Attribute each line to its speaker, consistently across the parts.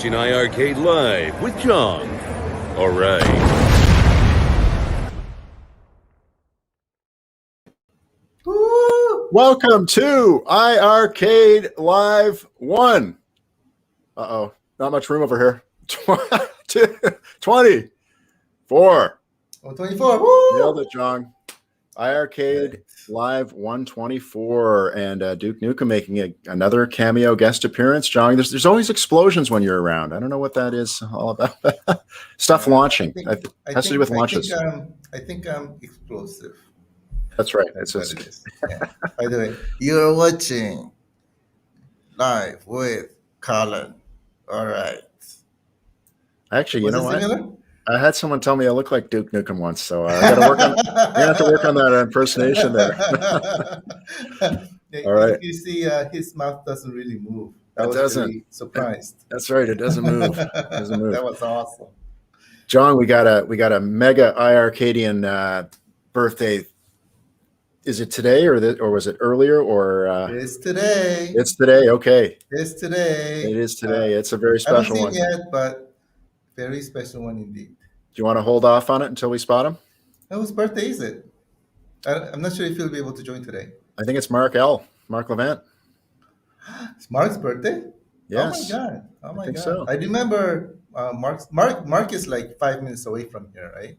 Speaker 1: watching iiRcade Live with John. All right.
Speaker 2: Welcome to iiRcade Live 1. Uh-oh, not much room over here. 24.
Speaker 3: Oh, 24. Woo!
Speaker 2: Nailed it, John. iiRcade Live 124, and Duke Nukem making another cameo guest appearance. John, there's always explosions when you're around. I don't know what that is all about. Stuff launching. Has to do with launches.
Speaker 3: I think I'm explosive.
Speaker 2: That's right.
Speaker 3: That's what it is. Yeah. By the way, you're watching Live with Colin. All right.
Speaker 2: Actually, you know what?
Speaker 3: Similar?
Speaker 2: I had someone tell me I look like Duke Nukem once, so I got to work on. I have to work on that impersonation there. All right.
Speaker 3: You see, his mouth doesn't really move. I was really surprised.
Speaker 2: That's right. It doesn't move. It doesn't move.
Speaker 3: That was awesome.
Speaker 2: John, we got a mega iiRcadian birthday. Is it today or was it earlier or?
Speaker 3: It's today.
Speaker 2: It's today. Okay.
Speaker 3: It's today.
Speaker 2: It is today. It's a very special one.
Speaker 3: I haven't seen yet, but very special one indeed.
Speaker 2: Do you want to hold off on it until we spot him?
Speaker 3: Whose birthday is it? I'm not sure if he'll be able to join today.
Speaker 2: I think it's Mark Levant.
Speaker 3: It's Mark's birthday?
Speaker 2: Yes.
Speaker 3: Oh my God. Oh my God.
Speaker 2: So.
Speaker 3: I remember Mark is like 5 minutes away from here, right?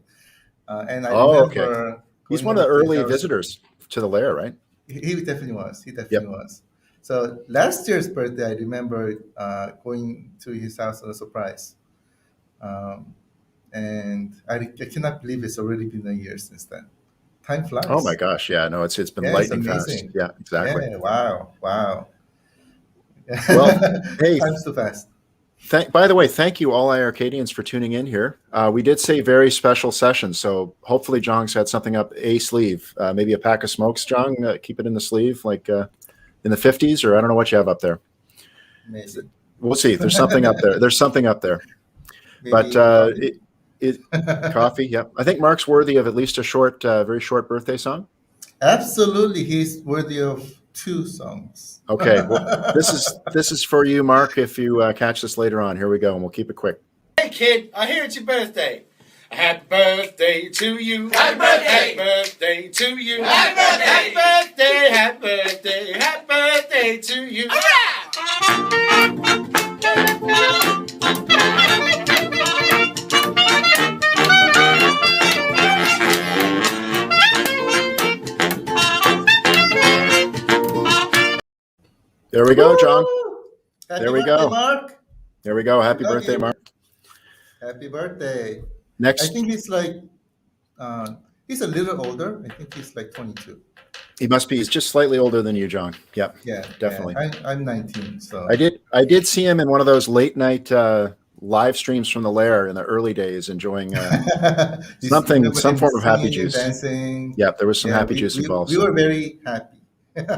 Speaker 3: And I remember
Speaker 2: okay. He's one of the early visitors to the lair, right?
Speaker 3: He definitely was. He definitely was. So last year's birthday, I remember going to his house on a surprise. And I cannot believe it's already been a year since then. Time flies.
Speaker 2: Oh my gosh, yeah, no, it's been lightning fast. Yeah, exactly.
Speaker 3: Yeah, wow.
Speaker 2: Well, hey,
Speaker 3: time's too fast.
Speaker 2: By the way, thank you all iiRcadians for tuning in here. We did say very special session, so hopefully Jong's had something up a sleeve, maybe a pack of smokes, Jong, keep it in the sleeve, like in the 50s, or I don't know what you have up there.
Speaker 3: Amazing.
Speaker 2: We'll see. There's something up there. There's something up there.
Speaker 3: Maybe
Speaker 2: but coffee, yeah. I think Mark's worthy of at least a very short birthday song.
Speaker 3: Absolutely, he's worthy of 2 songs.
Speaker 2: Okay, well, this is for you, Mark. If you catch this later on, here we go, and we'll keep it quick.
Speaker 4: Hey, kid, I hear it's your birthday. Happy birthday to you.
Speaker 5: Happy birthday.
Speaker 4: Happy birthday to you.
Speaker 5: Happy birthday.
Speaker 4: Happy birthday. Happy birthday. Happy birthday to you.
Speaker 2: There we go, John.
Speaker 3: Happy
Speaker 2: There we
Speaker 3: birthday,
Speaker 2: go.
Speaker 3: Mark.
Speaker 2: There we go. Happy
Speaker 3: Love
Speaker 2: birthday,
Speaker 3: you.
Speaker 2: Mark.
Speaker 3: Happy birthday.
Speaker 2: Next,
Speaker 3: I think he's like, he's a little older. I think he's like 22.
Speaker 2: he must be. He's just slightly older than you, John. Yep.
Speaker 3: Yeah,
Speaker 2: Definitely.
Speaker 3: Yeah. I'm 19, so
Speaker 2: I did see him in one of those late night live streams from the lair in the early days, enjoying some form of happy juice.
Speaker 3: Dancing.
Speaker 2: Yeah, there was some happy juice involved.
Speaker 3: We were very happy.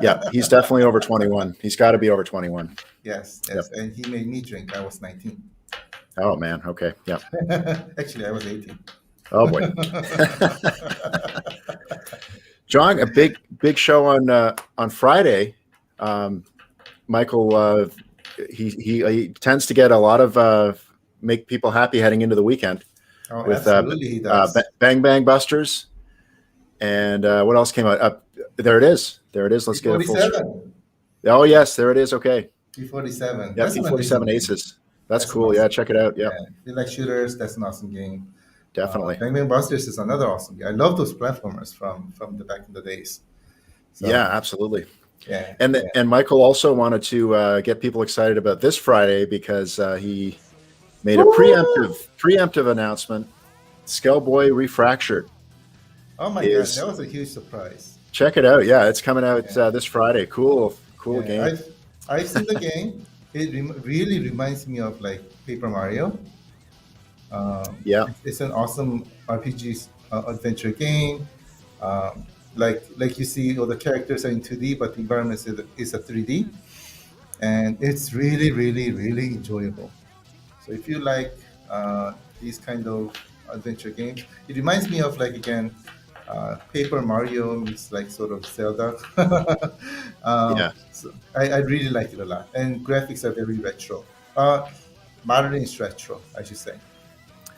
Speaker 2: Yeah, he's definitely over 21. He's got to be over 21.
Speaker 3: Yes.
Speaker 2: Yep.
Speaker 3: And he made me drink. I was 19.
Speaker 2: Oh man. Okay. Yeah.
Speaker 3: Actually, I was 18.
Speaker 2: Oh boy. John, a big show on Friday. Michael, he tends to get a lot of make people happy heading into the weekend.
Speaker 3: Oh,
Speaker 2: with
Speaker 3: absolutely, he does.
Speaker 2: Bang Bang Busters, and what else came out? There it is. Let's get a full show. Oh yes, there it is. Okay.
Speaker 3: P47.
Speaker 2: Yeah, P47 Aces. That's cool. Awesome. Yeah, check it out. Yeah.
Speaker 3: If you like shooters, that's an awesome game.
Speaker 2: Definitely.
Speaker 3: Bang Bang Busters is another awesome game. I love those platformers from the back in the days. So,
Speaker 2: yeah, absolutely.
Speaker 3: Yeah.
Speaker 2: And Michael also wanted to get people excited about this Friday because he made a preemptive announcement. Skellboy Refractured.
Speaker 3: Oh my God, that was a huge surprise.
Speaker 2: Check it out. Yeah, it's coming out this Friday. Cool game.
Speaker 3: I've seen the game. It really reminds me of like Paper Mario. It's an awesome RPG adventure game. Like you see, all the characters are in 2D, but the environment is a 3D, and it's really, really, really enjoyable. So if you like these kind of adventure games, it reminds me of Paper Mario meets like sort of Zelda. So I really like it a lot, and graphics are very retro. modernist retro, I should say.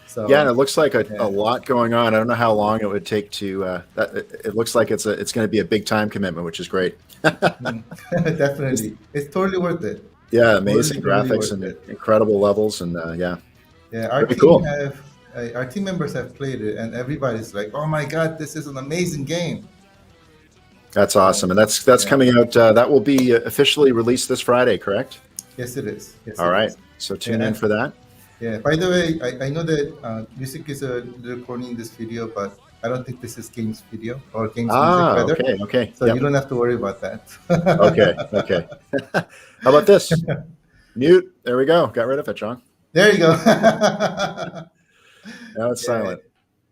Speaker 3: So
Speaker 2: Yeah, and it looks like a
Speaker 3: yeah.
Speaker 2: lot going on. I don't know how long it would take to. It looks like it's going to be a big time commitment, which is great.
Speaker 3: Definitely, it's totally worth it.
Speaker 2: Yeah,
Speaker 3: Totally,
Speaker 2: amazing
Speaker 3: totally
Speaker 2: graphics
Speaker 3: worth
Speaker 2: and
Speaker 3: it.
Speaker 2: incredible levels, and yeah,
Speaker 3: Yeah,
Speaker 2: very cool.
Speaker 3: our team members have played it, and everybody's like, "Oh my god, this is an amazing game!"
Speaker 2: That's
Speaker 3: So
Speaker 2: awesome, and that's
Speaker 3: yeah,
Speaker 2: coming out. That will be officially released this Friday, correct?
Speaker 3: yes, it is. Yes,
Speaker 2: All
Speaker 3: it
Speaker 2: right,
Speaker 3: is.
Speaker 2: so
Speaker 3: Yeah,
Speaker 2: tune in for that.
Speaker 3: yeah. By the way, I know that music is recording this video, but I don't think this is games video or games music
Speaker 2: Ah,
Speaker 3: rather.
Speaker 2: okay, okay,
Speaker 3: So you
Speaker 2: yep,
Speaker 3: don't have to worry about that.
Speaker 2: okay, okay. How about this? Mute. There we go. Got rid of it, John.
Speaker 3: There you go.
Speaker 2: Now it's
Speaker 3: Yeah,
Speaker 2: silent.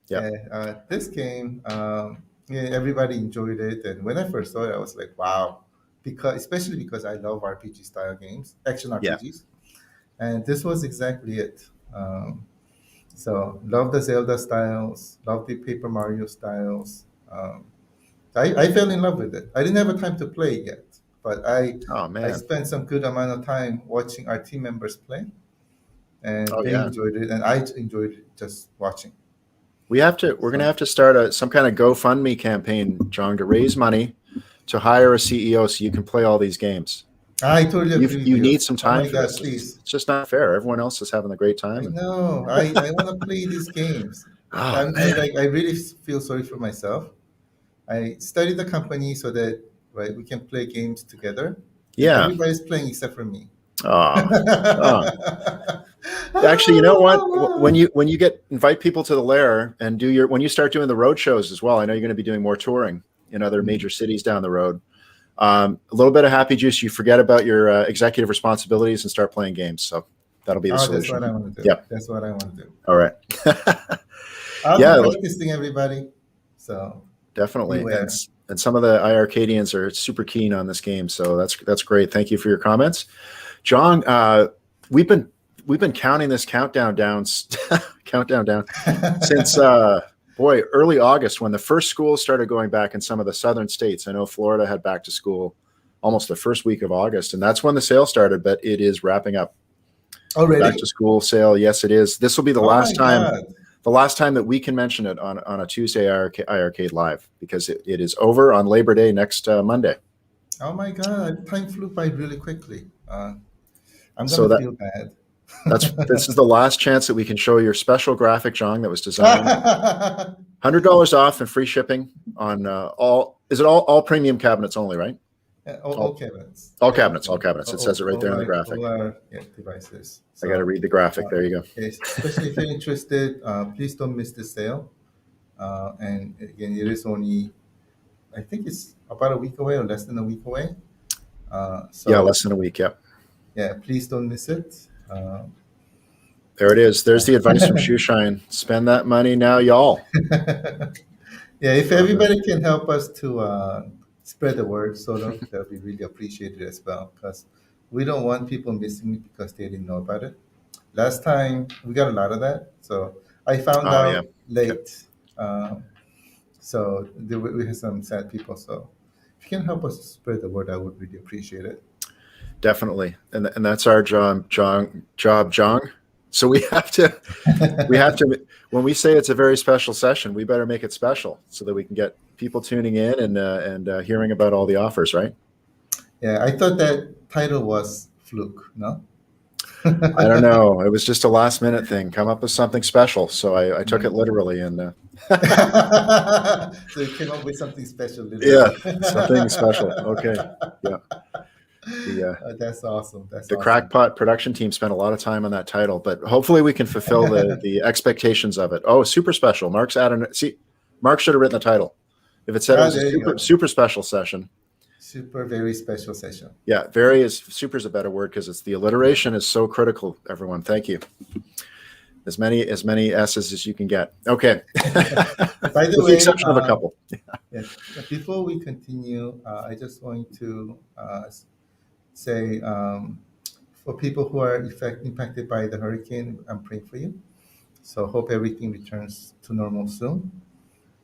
Speaker 2: Yep.
Speaker 3: yeah. This game, yeah, everybody enjoyed it, and when I first saw it, I was like, "Wow!" Because especially because I love RPG style games, action
Speaker 2: Yeah.
Speaker 3: RPGs, and this was exactly it. So love the Zelda styles, love the Paper Mario styles. I fell in love with it. I didn't have a time to play it yet, but
Speaker 2: Oh
Speaker 3: I
Speaker 2: man.
Speaker 3: spent some good amount of time watching our team members play, and
Speaker 2: Oh
Speaker 3: they
Speaker 2: yeah.
Speaker 3: enjoyed it, and I enjoyed it just watching.
Speaker 2: We have to. We're going to
Speaker 3: So
Speaker 2: have to start some kind of GoFundMe campaign, John, to raise money to hire a CEO so you can play all these games.
Speaker 3: I totally agree with
Speaker 2: You
Speaker 3: you.
Speaker 2: need some
Speaker 3: Oh
Speaker 2: time
Speaker 3: my
Speaker 2: for
Speaker 3: God,
Speaker 2: this.
Speaker 3: please.
Speaker 2: It's just not fair. Everyone else is having a great time.
Speaker 3: I know. I want to play these games.
Speaker 2: Oh man.
Speaker 3: I really feel sorry for myself. I studied the company so that right we can play games together, and
Speaker 2: Yeah.
Speaker 3: everybody's playing except for me.
Speaker 2: Oh. Oh. Actually, you know what? When you invite people to the lair and when you start doing the road shows as well, I know you're going to be doing more touring in other major cities down the road. A little bit of happy juice, you forget about your executive responsibilities and start playing games. So that'll be the
Speaker 3: Oh, that's
Speaker 2: solution.
Speaker 3: what I want to do.
Speaker 2: Yep.
Speaker 3: That's what I want to do.
Speaker 2: All right.
Speaker 3: I'll
Speaker 2: Yeah,
Speaker 3: be practicing, everybody. So
Speaker 2: definitely.
Speaker 3: beware.
Speaker 2: And some of the iiRcadians are super keen on this game. So that's great. Thank you for your comments. John, we've been counting this countdown down since early August when the first schools started going back in some of the southern states. I know Florida had back to school almost the first week of August, and that's when the sale started, but it is wrapping up.
Speaker 3: Already?
Speaker 2: Back to school sale. Yes, it is. This will be the
Speaker 3: Oh
Speaker 2: last
Speaker 3: my
Speaker 2: time.
Speaker 3: God.
Speaker 2: The last time that we can mention it on a Tuesday iiRcade Live, because it is over on Labor Day next Monday.
Speaker 3: Oh my God. Time flew by really quickly. I'm
Speaker 2: So
Speaker 3: going to feel bad.
Speaker 2: this is the last chance that we can show your special graphic, John, that was designed. $100 off and free shipping on all premium cabinets only, right?
Speaker 3: All cabinets.
Speaker 2: All cabinets. It says it right there in the graphic.
Speaker 3: All our devices.
Speaker 2: I got to read the graphic. There you go.
Speaker 3: Especially if you're interested, please don't miss the sale. And again, it is only, I think it's about a week away or less than a week away.
Speaker 2: Yeah, less than a week. Yep.
Speaker 3: Yeah, please don't miss it.
Speaker 2: There it is. There's the advice from Shoeshine. Spend that money now, y'all.
Speaker 3: Yeah, if everybody can help us to spread the word, that would be really appreciated as well, because we don't want people missing it because they didn't know about it. Last time we got a lot of that, so I found out late. So we had some sad people. So if you can help us spread the word, I would really appreciate it.
Speaker 2: Definitely, and that's our job, John. So we have to when we say it's a very special session, we better make it special so that we can get people tuning in and hearing about all the offers, right?
Speaker 3: Yeah, I thought that title was fluke. No.
Speaker 2: I don't know. It was just a last minute thing. Come up with something special. So I took it literally and.
Speaker 3: So you came up with something special. Literally.
Speaker 2: Yeah, something special. Okay. Yeah.
Speaker 3: That's awesome.
Speaker 2: The Crackpot production team spent a lot of time on that title, but hopefully we can fulfill the expectations of it. Oh, super special. Mark should have written the title. If it said it was a super special session.
Speaker 3: Super, very special session.
Speaker 2: Yeah, super is a better word because it's the alliteration is so critical. Everyone, thank you. As many S's as you can get. Okay.
Speaker 3: By the
Speaker 2: With
Speaker 3: way,
Speaker 2: the exception of a couple.
Speaker 3: Yeah, before we continue, I just want to say for people who are impacted by the hurricane, I'm praying for you. So hope everything returns to normal soon.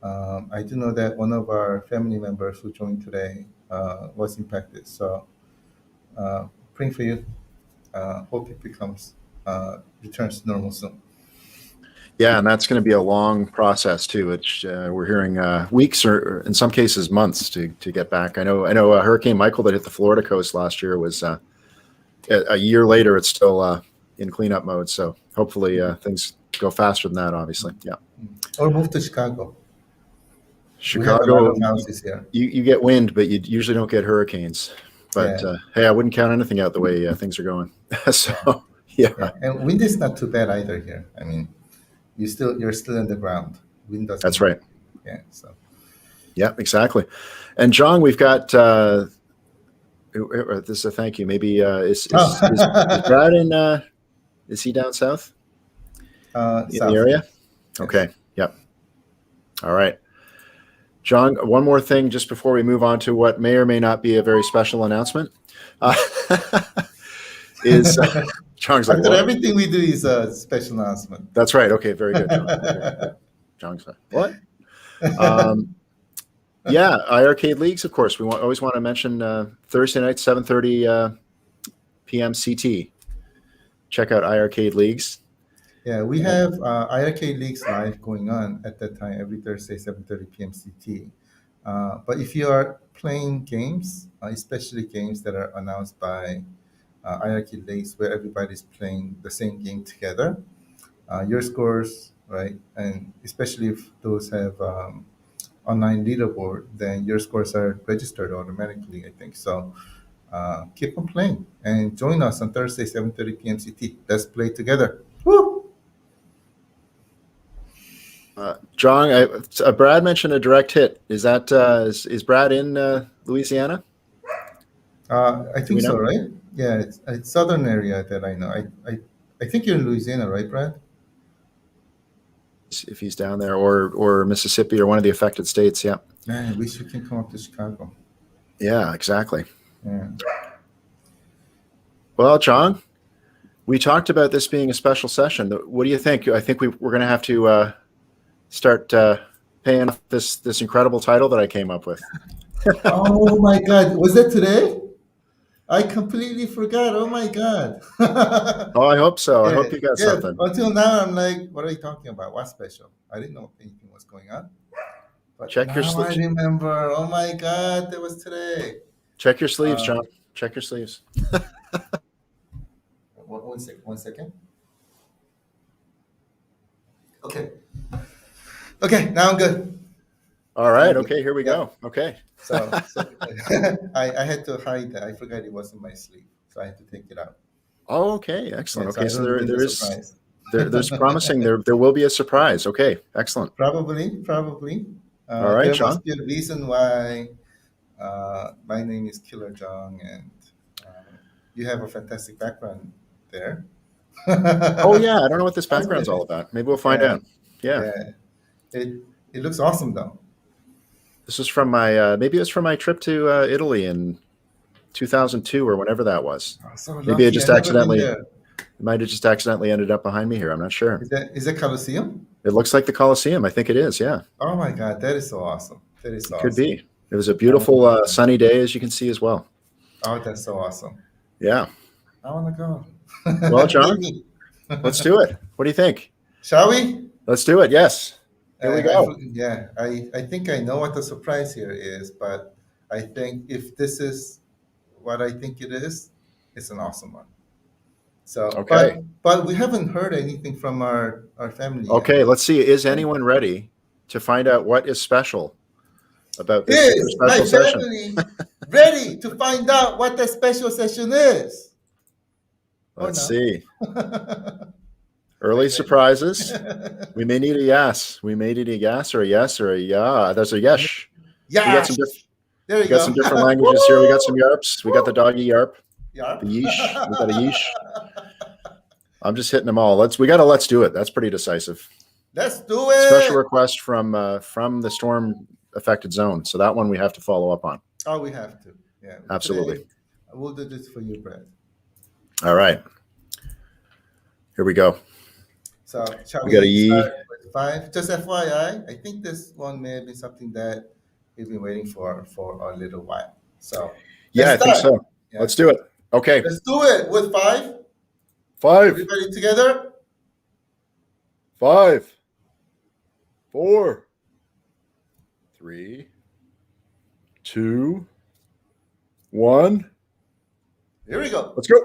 Speaker 3: I do know that one of our family members who joined today was impacted. So praying for you. Hope it becomes returns to normal soon.
Speaker 2: Yeah, and that's going to be a long process too. Which we're hearing weeks or in some cases months to get back. I know Hurricane Michael that hit the Florida coast last year was a year later. It's still in cleanup mode. So hopefully things go faster than that. Obviously, yeah.
Speaker 3: Or move to Chicago. We have a
Speaker 2: Chicago,
Speaker 3: lot of houses here.
Speaker 2: you get wind, but you usually don't get hurricanes. But
Speaker 3: Yeah.
Speaker 2: hey, I wouldn't count anything out the way things are going. So yeah,
Speaker 3: Yeah. And wind is not too bad either here. I mean, you're still in the ground. Wind doesn't.
Speaker 2: that's right.
Speaker 3: Yeah. So
Speaker 2: Yeah, exactly. And John, we've got this is a thank you. Maybe is Brad in? Is he down south in
Speaker 3: south.
Speaker 2: the area?
Speaker 3: Yes.
Speaker 2: Okay. Yep. All right. John, one more thing just before we move on to what may or may not be a very special announcement. Is John's like,
Speaker 3: After
Speaker 2: what?
Speaker 3: everything we do is a special announcement.
Speaker 2: That's right. Okay, very good. John. Okay. John's like, what? Yeah, iiRcade Leagues, of course. We always want to mention Thursday night, 7:30 p.m. CT. Check out iiRcade Leagues.
Speaker 3: Yeah, we have iiRcade Leagues live going on at that time every Thursday, 7:30 p.m. CT. But if you are playing games, especially games that are announced by iiRcade Leagues, where everybody's playing the same game together, your scores, right, and especially if those have online leaderboard, then your scores are registered automatically, I think. So keep on playing and join us on Thursday, 7:30 p.m. CT. Let's play together. Woo!
Speaker 2: John, Brad mentioned a direct hit. Is that is Brad in Louisiana?
Speaker 3: I think so, right? Yeah, it's southern area that I know. I think you're in Louisiana, right, Brad?
Speaker 2: If he's down there, or Mississippi, or one of the affected states, yeah.
Speaker 3: Man, I wish you can come up to Chicago.
Speaker 2: Yeah, exactly.
Speaker 3: Yeah.
Speaker 2: Well, John, we talked about this being a special session. What do you think? I think we're going to have to start paying off this incredible title that I came up with.
Speaker 3: Oh my God, was that today? I completely forgot. Oh my God.
Speaker 2: Oh, I hope so. I hope you got something.
Speaker 3: Until now, I'm like, what are you talking about? What special? I didn't know anything was going on. But
Speaker 2: Check your
Speaker 3: now I
Speaker 2: sleeves.
Speaker 3: remember. Oh my God, that was today.
Speaker 2: Check your sleeves, John. Check your sleeves.
Speaker 3: One second. Okay. Okay, now I'm good.
Speaker 2: All right. Okay, here we go. Okay.
Speaker 3: So I had to hide that. I forgot it was in my sleeve, so I had to take it out.
Speaker 2: Oh, okay. Excellent.
Speaker 3: Yeah,
Speaker 2: Okay, so there is
Speaker 3: surprise.
Speaker 2: there's promising there will be a surprise. Okay, excellent.
Speaker 3: Probably.
Speaker 2: All right,
Speaker 3: there
Speaker 2: John.
Speaker 3: must be a reason why my name is Killer Jong, and you have a fantastic background there.
Speaker 2: Oh yeah, I don't know what this background's all about. Maybe we'll find out. Yeah.
Speaker 3: It looks awesome though.
Speaker 2: This is from my maybe it was from my trip to Italy in 2002 or whenever that was.
Speaker 3: Oh, so
Speaker 2: Maybe it
Speaker 3: lucky.
Speaker 2: just
Speaker 3: I've never been
Speaker 2: accidentally
Speaker 3: there.
Speaker 2: it might have just accidentally ended up behind me here. I'm not sure.
Speaker 3: Is that Colosseum?
Speaker 2: It looks like the Colosseum. I think it is. Yeah.
Speaker 3: Oh my God, that is so awesome. That is so
Speaker 2: Could
Speaker 3: awesome.
Speaker 2: be. It was a beautiful sunny day, as you can see as well.
Speaker 3: Oh, that's so awesome.
Speaker 2: Yeah.
Speaker 3: I want to go.
Speaker 2: Well, John, let's do it. What do you think?
Speaker 3: Shall we?
Speaker 2: Let's do it. Yes. Here we go.
Speaker 3: I think I know what the surprise here is, but I think if this is what I think it is, it's an awesome one. So,
Speaker 2: Okay.
Speaker 3: but we haven't heard anything from our family yet.
Speaker 2: Okay, let's see. Is anyone ready to find out what is special about this
Speaker 3: Is my
Speaker 2: special session?
Speaker 3: family ready to find out what the special session is?
Speaker 2: Let's
Speaker 3: no?
Speaker 2: see. Early surprises. We may need a yes. We may need a yes or a yes or a yeah. There's a yes.
Speaker 3: Yeah. There you
Speaker 2: We got
Speaker 3: go.
Speaker 2: some different languages here. We got some yarps. We got the doggy yarp.
Speaker 3: Yarp.
Speaker 2: The yeesh. We got a yeesh. I'm just hitting them all. Let's do it. That's pretty decisive.
Speaker 3: Let's do it.
Speaker 2: Special request from the storm affected zone. So that one we have to follow up on.
Speaker 3: Oh, we have to. Yeah.
Speaker 2: Absolutely.
Speaker 3: Today, we'll do this for you, Brad.
Speaker 2: All right. Here we go.
Speaker 3: So shall
Speaker 2: We got a
Speaker 3: we
Speaker 2: yee.
Speaker 3: start with 5? Just FYI, I think this one may have been something that we've been waiting for a little while. So
Speaker 2: Yeah, I think so.
Speaker 3: Yeah.
Speaker 2: Let's do it. Okay.
Speaker 3: Let's do it with 5.
Speaker 2: 5,
Speaker 3: Everybody together.
Speaker 2: 5, 4, 3, 2, 1.
Speaker 3: Here we go.
Speaker 2: Let's go.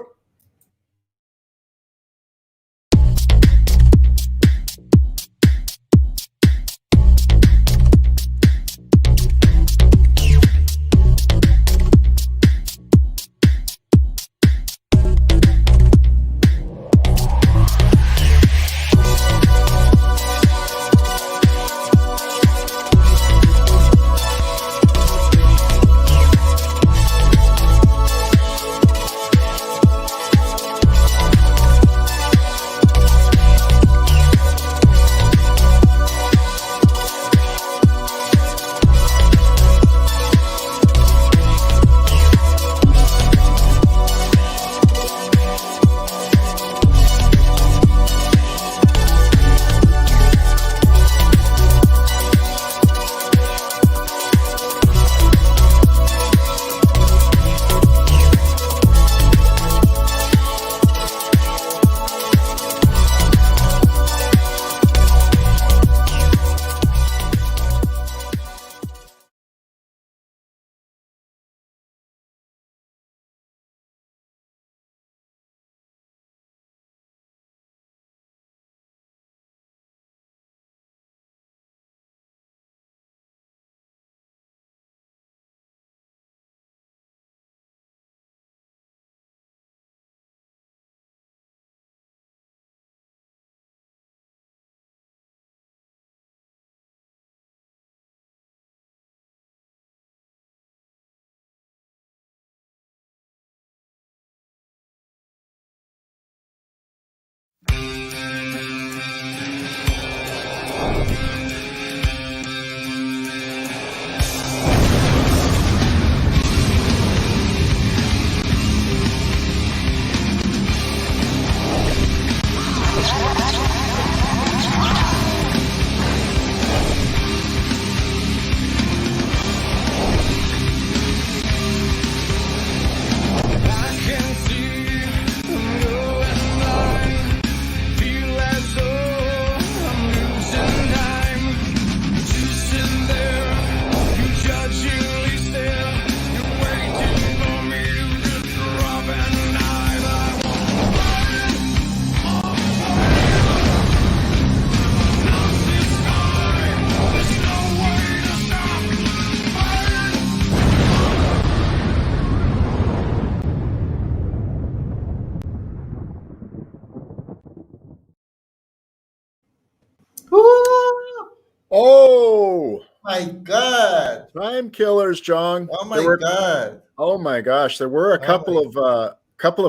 Speaker 2: Oh,
Speaker 3: My God.
Speaker 2: time killers, John.
Speaker 3: Oh my God.
Speaker 2: Oh my gosh, there were a couple of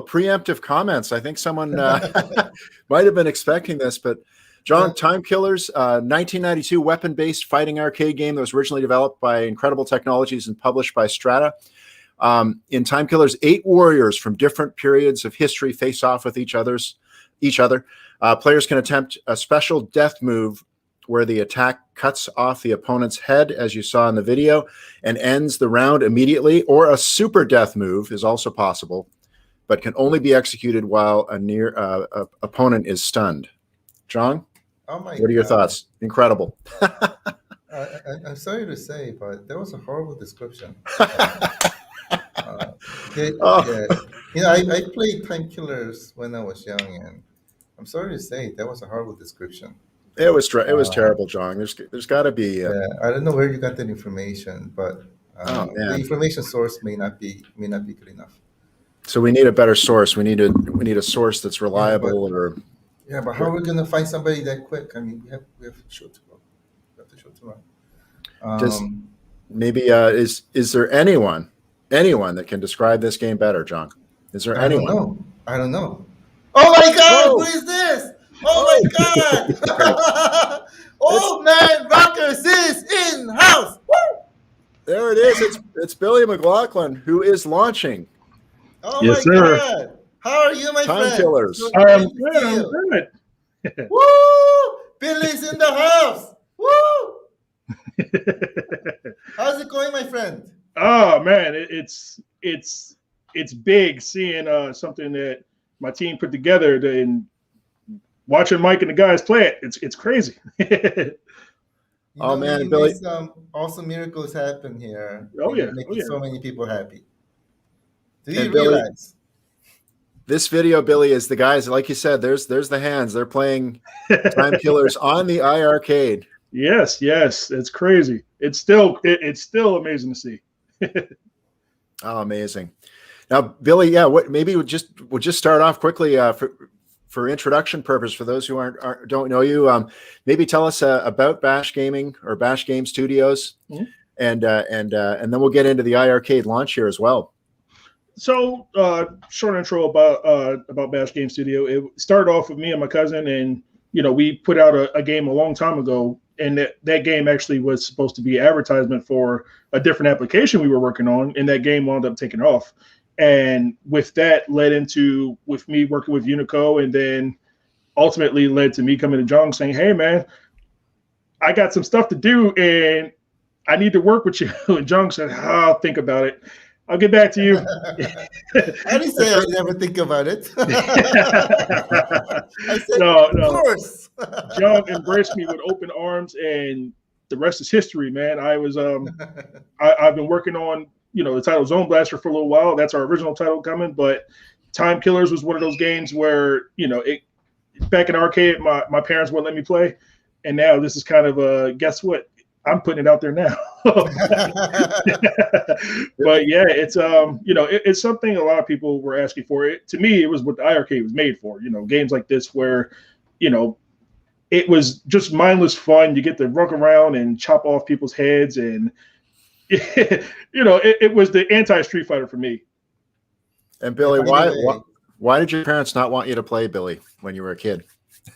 Speaker 2: preemptive comments. I think someone might have been expecting this, but John, Time Killers, 1992 weapon-based fighting arcade game that was originally developed by Incredible Technologies and published by Strata. In Time Killers, 8 warriors from different periods of history face off with each other. Players can attempt a special death move where the attack cuts off the opponent's head, as you saw in the video, and ends the round immediately, or a super death move is also possible, but can only be executed while a near opponent is stunned. John, what are your thoughts? Incredible.
Speaker 3: I'm sorry to say, but that was a horrible description. I played Time Killers when I was young, and I'm sorry to say that was a horrible description.
Speaker 2: It was terrible, John. There's got to be.
Speaker 3: I don't know where you got that information, but the information source may not be good enough.
Speaker 2: So we need a better source. We need a source that's reliable.
Speaker 3: But how are we going to find somebody that quick? I mean, we have a show to go. We have the show to run.
Speaker 2: Is there anyone that can describe this game better, John? Is there anyone?
Speaker 3: I don't know. Oh my God! Who is this? Oh my God! Old Man Rockers is in house. Woo!
Speaker 2: There it is. It's Billy McLaughlin who is launching.
Speaker 3: Oh yes, my sir. God! How are you, my friend?
Speaker 2: Time Killers.
Speaker 5: I'm good.
Speaker 3: Woo! Billy's in the house. Woo! How's it going, my friend?
Speaker 5: Oh man, it's big seeing something that my team put together, and watching Mike and the guys play it, it's crazy.
Speaker 2: Oh, man,
Speaker 3: you
Speaker 2: Billy.
Speaker 3: made some awesome miracles happen here.
Speaker 5: Oh,
Speaker 3: You're
Speaker 5: yeah.
Speaker 3: making so many people happy. Do you
Speaker 2: And Billy,
Speaker 3: realize?
Speaker 2: this video, Billy, is the guys, like you said, there's the hands. They're playing Time Killers on the iArcade.
Speaker 5: Yes, it's crazy. It's still amazing to see.
Speaker 2: Oh, amazing. Now, Billy, maybe we'll just start off quickly for introduction purpose for those who don't know you. Maybe tell us about Bash Gaming or Bash Game Studios, and then we'll get into the iArcade launch here as well.
Speaker 5: So, short intro about Bash Game Studio. It started off with me and my cousin, and we put out a game a long time ago, and that game actually was supposed to be advertisement for a different application we were working on, and that game wound up taking off. And with that led into with me working with Unico, and then ultimately led to me coming to Jong saying, "Hey, man, I got some stuff to do, and I need to work with you." And Jong said, "I'll think about it. I'll get back to you."
Speaker 3: I didn't say I would never think about it. I said,
Speaker 5: No.
Speaker 3: of course.
Speaker 5: Jong embraced me with open arms, and the rest is history, man. I've been working on the title Zone Blaster for a little while. That's our original title coming, but Time Killers was one of those games where it back in arcade my parents wouldn't let me play, and now this is kind of guess what, I'm putting it out there now. But yeah, it's it's something a lot of people were asking for. It to me, it was what the iArcade was made for. Games like this where it was just mindless fun. You get to run around and chop off people's heads, and it was the anti-Street Fighter for me.
Speaker 2: And Billy, why did your parents not want you to play, Billy, when you were a kid?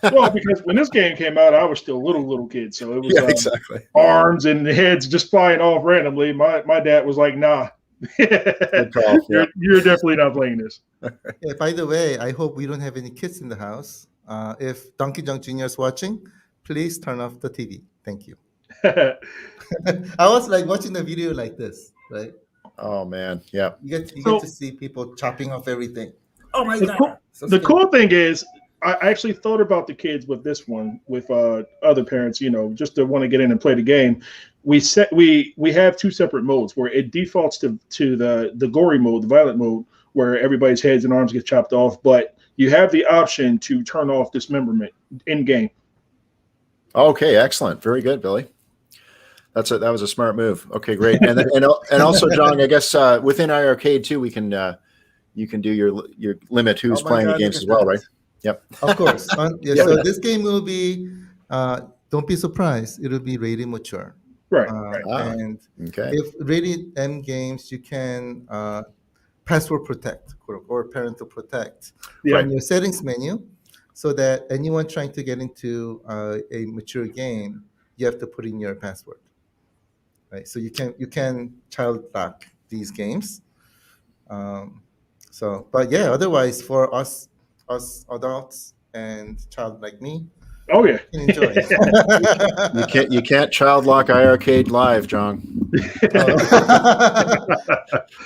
Speaker 5: Well, because when this game came out, I was still a little kid, so it was
Speaker 2: exactly
Speaker 5: arms and heads just flying off randomly. My dad was like, "Nah,
Speaker 2: Good call. Yeah.
Speaker 5: you're definitely not playing this."
Speaker 3: Yeah, by the way, I hope we don't have any kids in the house. If Donkey Junk Jr. is watching, please turn off the TV. Thank you. I was like watching the video like this, right?
Speaker 2: Oh man, yeah.
Speaker 3: You get to see people chopping off everything. Oh my god!
Speaker 5: The cool thing is, I actually thought about the kids with this one, with other parents, just to want to get in and play the game. We have two separate modes where it defaults to the gory mode, the violent mode, where everybody's heads and arms get chopped off, but you have the option to turn off dismemberment in game.
Speaker 2: Okay, excellent. Very good, Billy. That was a smart move. Okay, great. And also, John, I guess within iArcade too, we can you can do your limit who's playing the games as well, right? Yep.
Speaker 3: Of course. So this game will be. Don't be surprised. It'll be rated mature.
Speaker 5: Right.
Speaker 3: And if rated M games, you can password protect or parental protect from your settings menu, so that anyone trying to get into a mature game, you have to put in your password. Right, so you can child lock these games. But yeah, otherwise for us adults and child like me,
Speaker 5: oh yeah,
Speaker 3: you can enjoy.
Speaker 2: you can't child lock iArcade live, John.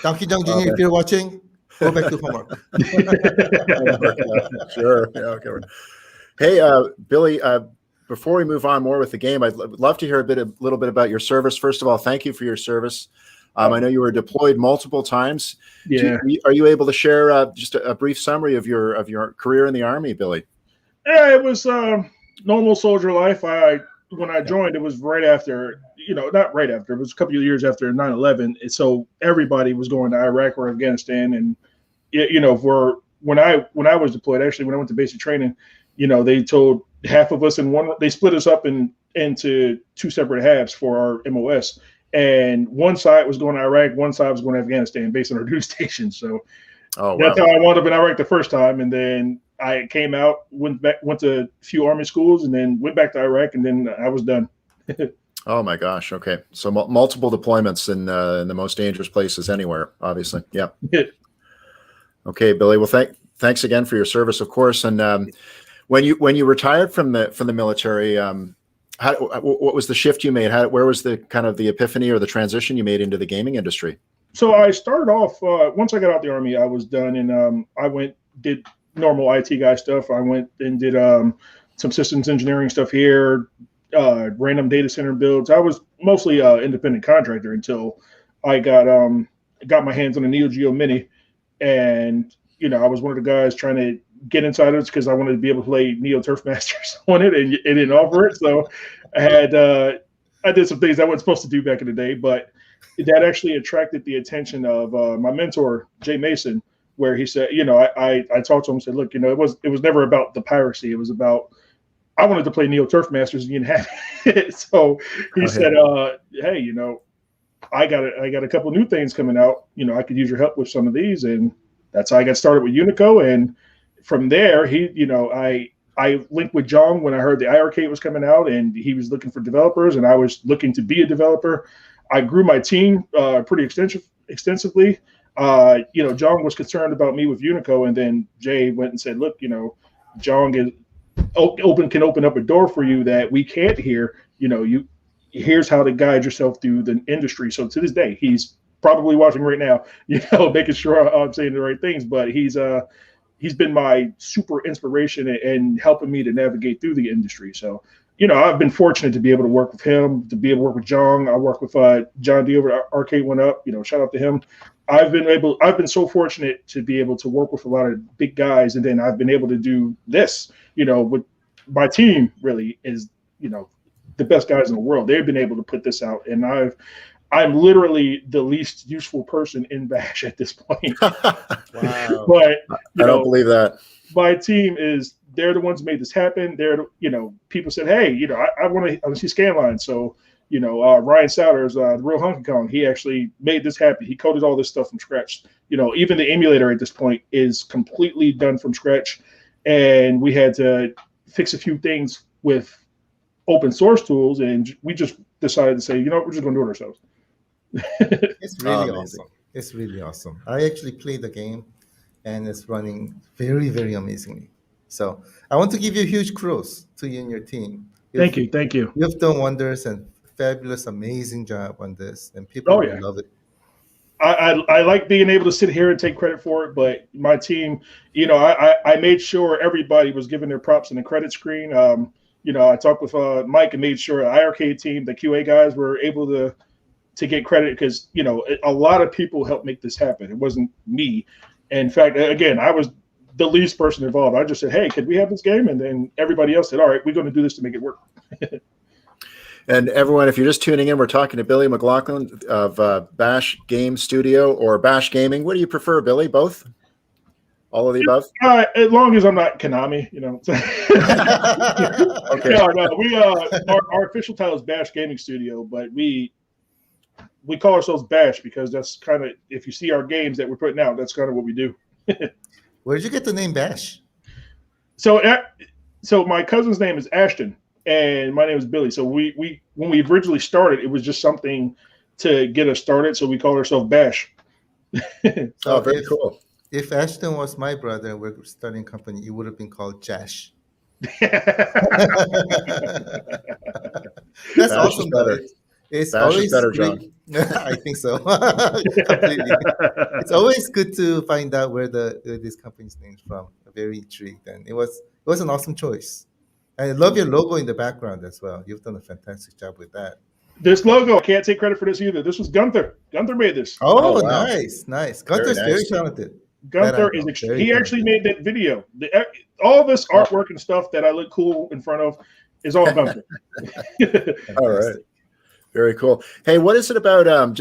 Speaker 3: Donkey Junk Jr., if you're watching, go back to homework.
Speaker 2: Sure. Yeah, okay. Hey, Billy. Before we move on more with the game, I'd love to hear a little bit about your service. First of all, thank you for your service. I know you were deployed multiple times.
Speaker 5: Yeah.
Speaker 2: Are you able to share just a brief summary of your career in the Army, Billy?
Speaker 5: Yeah, it was normal soldier life. When I joined, it was right after, not right after. It was a couple of years after 9/11. And so everybody was going to Iraq or Afghanistan, and when I was deployed, actually, when I went to basic training, they told half of us they split us up into two separate halves for our MOS. And one side was going to Iraq, one side was going to Afghanistan based on our duty station. So that's how I wound up in Iraq the first time. And then I came out, went to a few Army schools, and then went back to Iraq, and then I was done.
Speaker 2: Oh my gosh. Okay. So multiple deployments in the most dangerous places anywhere, obviously. Yeah. Okay, Billy. Well, thanks again for your service, of course. And when you retired from the military, what was the shift you made? Where was the kind of the epiphany or the transition you made into the gaming industry?
Speaker 5: So I started off once I got out the Army, I was done, and I did normal IT guy stuff. I went and did some systems engineering stuff here, random data center builds. I was mostly independent contractor until I got my hands on a Neo Geo Mini, and I was one of the guys trying to get inside it because I wanted to be able to play Neo Turf Masters on it, and it didn't offer it. So I did some things I wasn't supposed to do back in the day, but that actually attracted the attention of my mentor, Jay Mason, where he said, I talked to him and said, look, it was never about the piracy. It was about, I wanted to play Neo Turf Masters and you didn't have it. So he said, hey, I got a couple of new things coming out. I could use your help with some of these. And that's how I got started with Unico. And from there, I linked with John when I heard the iiRcade was coming out, and he was looking for developers, and I was looking to be a developer. I grew my team pretty extensively. John was concerned about me with Unico, and then Jay went and said, look, John can open up a door for you that we can't here. Here's how to guide yourself through the industry. So to this day, he's probably watching right now, making sure I'm saying the right things, but he's been my super inspiration and helping me to navigate through the industry. So, I've been fortunate to be able to work with him, to be able to work with John. I work with John D over at Arcade One Up, shout out to him. I've been so fortunate to be able to work with a lot of big guys. And then I've been able to do this, with my team really is, the best guys in the world. They've been able to put this out. And I'm literally the least useful person in Bash at this point.
Speaker 2: Wow.
Speaker 5: But
Speaker 2: I don't believe that.
Speaker 5: My team they're the ones who made this happen. People said, hey, I want to see Scanline. So, Ryan Souders, the real Honky Kong, he actually made this happen. He coded all this stuff from scratch. Even the emulator at this point is completely done from scratch. And we had to fix a few things with open source tools. And we just decided to say, we're just going to do it ourselves.
Speaker 3: It's really awesome. It's really awesome. I actually played the game, and it's running very, very amazingly. So I want to give you a huge kudos to you and your team.
Speaker 5: Thank you.
Speaker 3: You've done wonders and fabulous, amazing job on this, and people will love it.
Speaker 5: I like being able to sit here and take credit for it, but my team, I made sure everybody was given their props in the credit screen. I talked with Mike and made sure the iiRcade team, the QA guys, were able to get credit because, a lot of people helped make this happen. It wasn't me. In fact, again, I was the least person involved. I just said, hey, could we have this game? And then everybody else said, all right, we're going to do this to make it work.
Speaker 2: And everyone, if you're just tuning in, we're talking to Billy McLaughlin of Bash Game Studio or Bash Gaming. What do you prefer, Billy? Both? All of the above?
Speaker 5: As long as I'm not Konami, Okay. No, our official title is Bash Gaming Studio, but we call ourselves Bash because that's kind of, if you see our games that we're putting out, that's kind of what we do.
Speaker 3: Where did you get the name Bash?
Speaker 5: So my cousin's name is Ashton, and my name is Billy. So we when we originally started, it was just something to get us started. So we called ourselves Bash.
Speaker 3: So
Speaker 2: very cool.
Speaker 3: If Ashton was my brother and we're starting a company, it would have been called Jash.
Speaker 2: That's
Speaker 3: awesome.
Speaker 2: Better.
Speaker 3: It's
Speaker 2: Bash
Speaker 3: always
Speaker 2: is better,
Speaker 3: great.
Speaker 2: John.
Speaker 3: I think so. Completely. It's always good to find out where this company's name's from. I'm very intrigued, and it was an awesome choice. I love your logo in the background as well. You've done a fantastic job with that.
Speaker 5: This logo, I can't take credit for this either. This was Gunther. Gunther made this.
Speaker 3: Oh,
Speaker 2: wow.
Speaker 3: Nice. Gunther's very talented.
Speaker 5: Gunther he actually made that video. All this artwork and stuff that I look cool in front of is all Gunther.
Speaker 2: All right. Very cool. Hey, what is it about?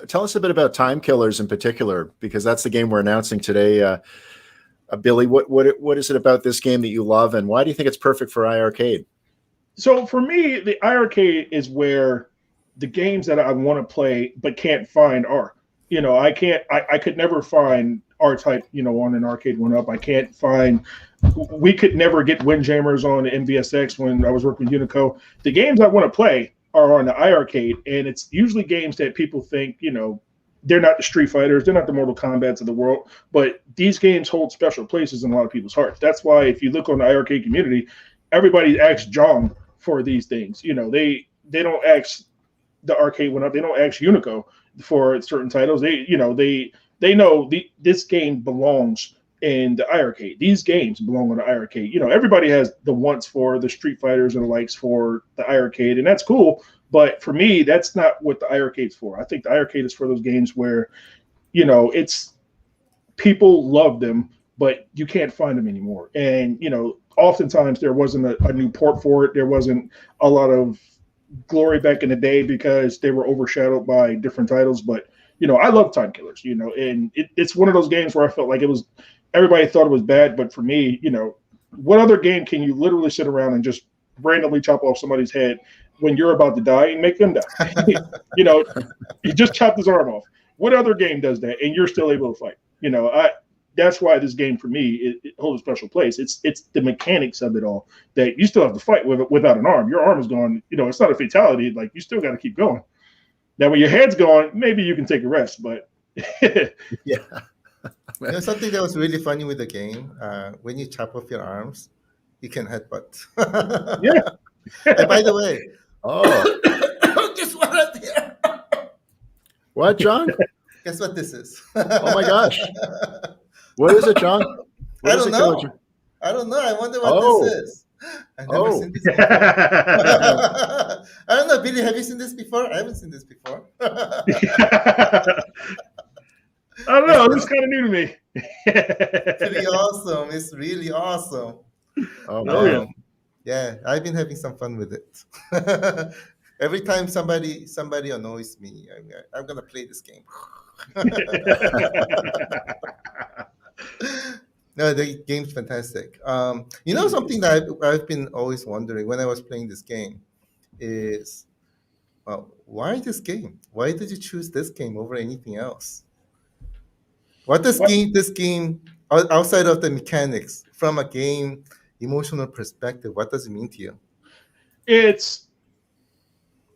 Speaker 2: Tell us a bit about Time Killers in particular, because that's the game we're announcing today. Billy, what is it about this game that you love, and why do you think it's perfect for iiRcade?
Speaker 5: So for me, the iiRcade is where the games that I want to play but can't find are. I could never find R-Type, on an Arcade One Up. I can't find. We could never get Windjammers on MVSX when I was working with Unico. The games I want to play are on the iiRcade, and it's usually games that people think, they're not the Street Fighters, they're not the Mortal Kombats of the world, but these games hold special places in a lot of people's hearts. That's why if you look on the iiRcade community, everybody asks John for these things. They don't ask the Arcade One Up, they don't ask Unico for certain titles. They know this game belongs in the iArcade. These games belong on the iArcade. Everybody has the wants for the Street Fighters and the likes for the iArcade, and that's cool. But for me, that's not what the iArcade's for. I think the iArcade is for those games where, it's people love them, but you can't find them anymore. And, oftentimes there wasn't a new port for it. There wasn't a lot of glory back in the day because they were overshadowed by different titles. But, I love Time Killers, and it's one of those games where I felt like everybody thought it was bad. But for me, what other game can you literally sit around and just randomly chop off somebody's head when you're about to die and make them die? You just chopped his arm off. What other game does that? And you're still able to fight. That's why this game for me it holds a special place. It's the mechanics of it all that you still have to fight without an arm. Your arm is gone. It's not a fatality. Like, you still got to keep going. Now, when your head's gone, maybe you can take a rest. But
Speaker 2: Yeah.
Speaker 3: Something that was really funny with the game, when you chop off your arms, you can headbutt.
Speaker 5: Yeah.
Speaker 3: And by the way,
Speaker 4: Just one up here.
Speaker 2: What, John?
Speaker 3: guess what this is?
Speaker 2: Oh my gosh. What is it, John? What
Speaker 3: I
Speaker 2: is
Speaker 3: don't
Speaker 2: it,
Speaker 3: know.
Speaker 2: Coach?
Speaker 3: I don't know. I wonder what
Speaker 2: Oh.
Speaker 3: this is. I've never seen this before.
Speaker 5: I
Speaker 3: I don't know, Billy. Have you seen this before? I haven't seen this before.
Speaker 5: don't know. This is kind of new to me.
Speaker 3: Pretty awesome. It's really awesome.
Speaker 2: Oh,
Speaker 5: Oh, yeah.
Speaker 2: man.
Speaker 3: Yeah, I've been having some fun with it. Every time somebody annoys me, I'm gonna play this game. No, the game's fantastic. Something that I've been always wondering when I was playing this game is, why this game? Why did you choose this game over anything else? What does this game outside of the mechanics, from a game emotional perspective, what does it mean to you?
Speaker 5: It's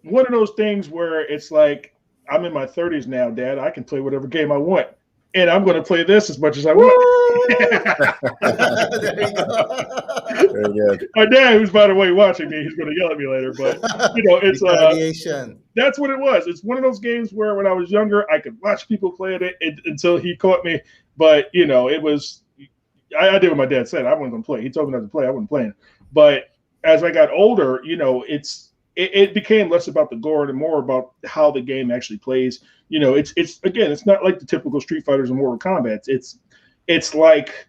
Speaker 5: one of those things where it's like, I'm in my 30s now, Dad. I can play whatever game I want, and I'm going to play this as much as I want.
Speaker 3: There you go.
Speaker 2: Very good.
Speaker 5: My dad, who's by the way watching me, he's going to yell at me later. But it's
Speaker 3: Retaliation.
Speaker 5: that's what it was. It's one of those games where when I was younger, I could watch people play it until he caught me. But it was, I did what my dad said. I wasn't going to play. He told me not to play. I wasn't playing. But as I got older, it became less about the gore and more about how the game actually plays. It's not like the typical Street Fighters and Mortal Kombat. It's like,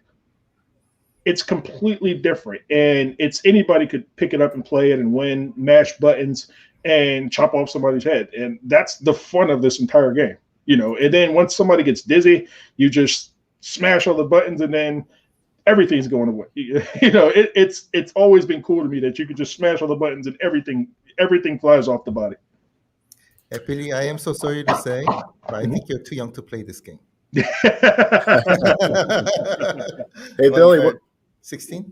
Speaker 5: it's completely different, and it's anybody could pick it up and play it and win, mash buttons and chop off somebody's head, and that's the fun of this entire game. And then once somebody gets dizzy, you just smash all the buttons, and then everything's going away. It's always been cool to me that you could just smash all the buttons and everything flies off the body.
Speaker 3: Hey, Billy, I am so sorry to say, but I think you're too young to play this game.
Speaker 2: Hey, Billy,
Speaker 3: 16?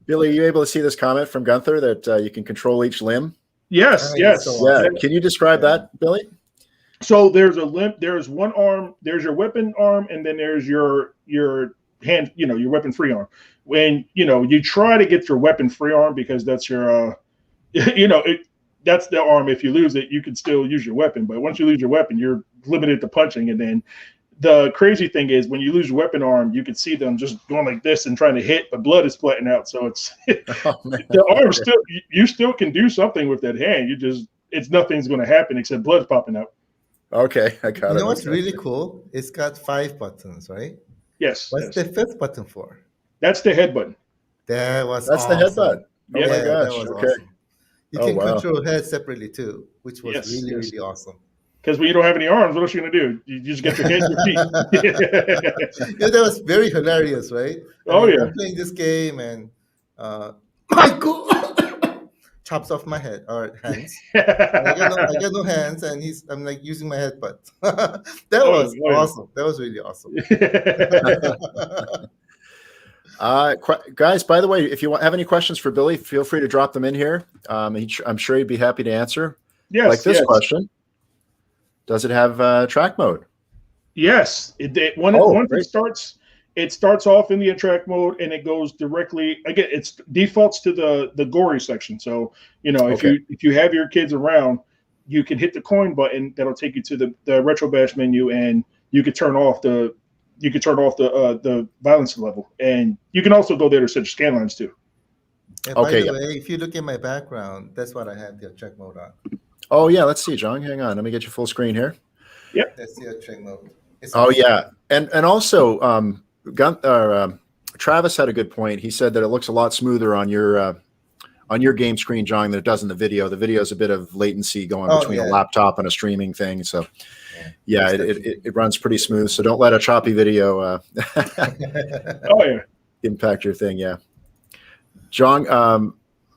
Speaker 2: Billy, are you able to see this comment from Gunther that you can control each limb?
Speaker 5: Yes.
Speaker 3: Yeah, so
Speaker 2: Yeah. Can you describe that, Billy?
Speaker 5: So there's a limb. There's one arm. There's your weapon arm, and then there's your hand. Your weapon free arm. When you try to get your weapon free arm because that's your that's the arm. If you lose it, you can still use your weapon. But once you lose your weapon, you're limited to punching. And then the crazy thing is when you lose your weapon arm, you can see them just going like this and trying to hit, but blood is splatting out. So it's the arm still. You still can do something with that hand. Nothing's going to happen except blood's popping out.
Speaker 2: Okay, I got it.
Speaker 3: You know what's really cool? It's got 5 buttons, right?
Speaker 5: Yes.
Speaker 3: What's the 5th button for?
Speaker 5: That's the head button.
Speaker 3: That's
Speaker 2: the headbutt. Oh
Speaker 5: Yeah,
Speaker 2: my
Speaker 3: that
Speaker 2: gosh.
Speaker 3: was
Speaker 2: Okay.
Speaker 3: awesome. You
Speaker 2: Oh,
Speaker 3: can
Speaker 2: wow.
Speaker 3: control head separately too, which was
Speaker 5: Yes,
Speaker 3: really,
Speaker 5: yes.
Speaker 3: really awesome.
Speaker 5: Because when you don't have any arms, what else are you going to do? You just get your hands and your feet.
Speaker 3: Yeah, that was very hilarious, right?
Speaker 5: Oh, yeah.
Speaker 3: I'm playing this game and Michael chops off my head or hands. I got no hands, and I'm like using my headbutt. That was
Speaker 5: yeah.
Speaker 3: awesome. That was really awesome.
Speaker 2: Guys, by the way, if you have any questions for Billy, feel free to drop them in here. I'm sure he'd be happy to answer.
Speaker 5: Yes,
Speaker 2: Like this
Speaker 5: yes.
Speaker 2: question. Does it have track mode?
Speaker 5: Yes. Once
Speaker 2: great.
Speaker 5: it starts off in the track mode and it goes directly, again, it defaults to the gory section. So, if you have your kids around, you can hit the coin button that'll take you to the retro bash menu, and you can turn off the you can turn off the violence level, and you can also go there to set your scan lines too.
Speaker 3: And
Speaker 2: Okay,
Speaker 3: by the
Speaker 2: yeah.
Speaker 3: way, if you look at my background, that's what I have the check mode on.
Speaker 2: Oh yeah, let's see, John. Hang on, let me get you full screen here.
Speaker 3: That's the check mode. It's
Speaker 2: Oh
Speaker 3: awesome.
Speaker 2: yeah, and also, Travis had a good point. He said that it looks a lot smoother on your game screen, John, than it does in the video. The video is a bit of latency going between a laptop and a streaming thing. So yeah, it runs pretty smooth. So don't let a choppy video
Speaker 5: Oh yeah.
Speaker 2: impact your thing. Yeah, John.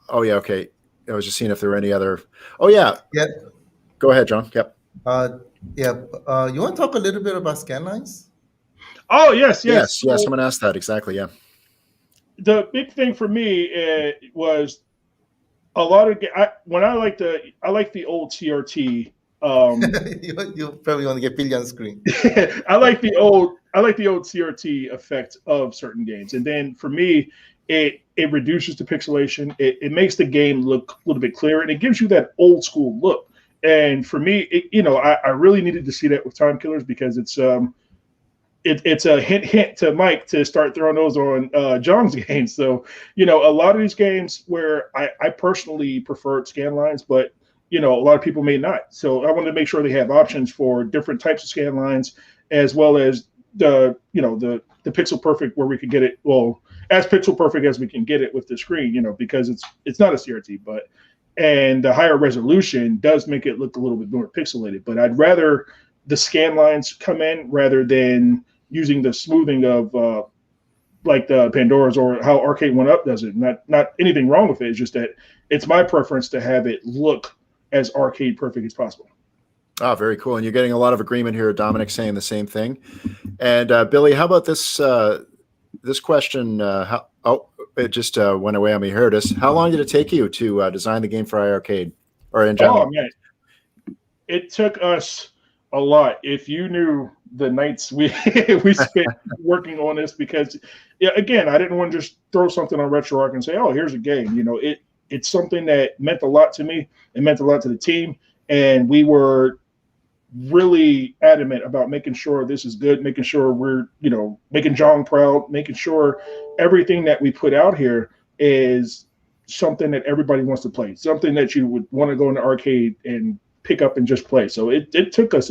Speaker 2: Oh yeah, okay. I was just seeing if there were any other. Oh yeah.
Speaker 3: Yeah.
Speaker 2: Go ahead, John. Yep.
Speaker 3: You want to talk a little bit about scan lines?
Speaker 5: Oh yes.
Speaker 2: Yes.
Speaker 5: So
Speaker 2: I'm going to ask that exactly. Yeah.
Speaker 5: the big thing for me was a lot of I like the old CRT.
Speaker 3: You probably want to get Billy on screen.
Speaker 5: I like the old CRT effect of certain games, and then for me, it reduces the pixelation. It makes the game look a little bit clearer, and it gives you that old school look. And for me, I really needed to see that with Time Killers because it's a hint to Mike to start throwing those on John's games. So, a lot of these games where I personally preferred scan lines, but a lot of people may not. So I wanted to make sure they have options for different types of scan lines, as well as the pixel perfect where we could get it, well, as pixel perfect as we can get it with the screen, because it's not a CRT, and the higher resolution does make it look a little bit more pixelated. But I'd rather the scan lines come in rather than using the smoothing of like the Pandora's or how Arcade 1-Up does it. Not anything wrong with it. It's just that it's my preference to have it look as arcade perfect as possible.
Speaker 2: Oh, very cool. And you're getting a lot of agreement here. Dominic saying the same thing. And Billy, how about this this question? It just went away on me. Here it is. How long did it take you to design the game for iiRcade or in general?
Speaker 5: Oh, man. It took us a lot. If you knew the nights we spent working on this, because again, I didn't want to just throw something on RetroArch and say, oh, here's a game. It's something that meant a lot to me. It meant a lot to the team. And we were really adamant about making sure this is good, making sure we're, making John proud, making sure everything that we put out here is something that everybody wants to play, something that you would want to go in the arcade and pick up and just play. So it took us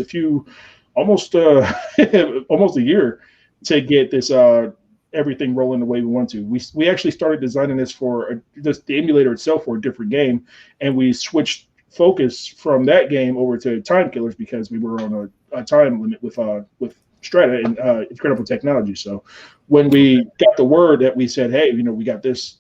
Speaker 5: almost almost a year to get this everything rolling the way we want to. We actually started designing this for the emulator itself for a different game, and we switched focus from that game over to Time Killers because we were on a time limit with Strata and Incredible Technology. So when we got the word that we said, hey, we got this,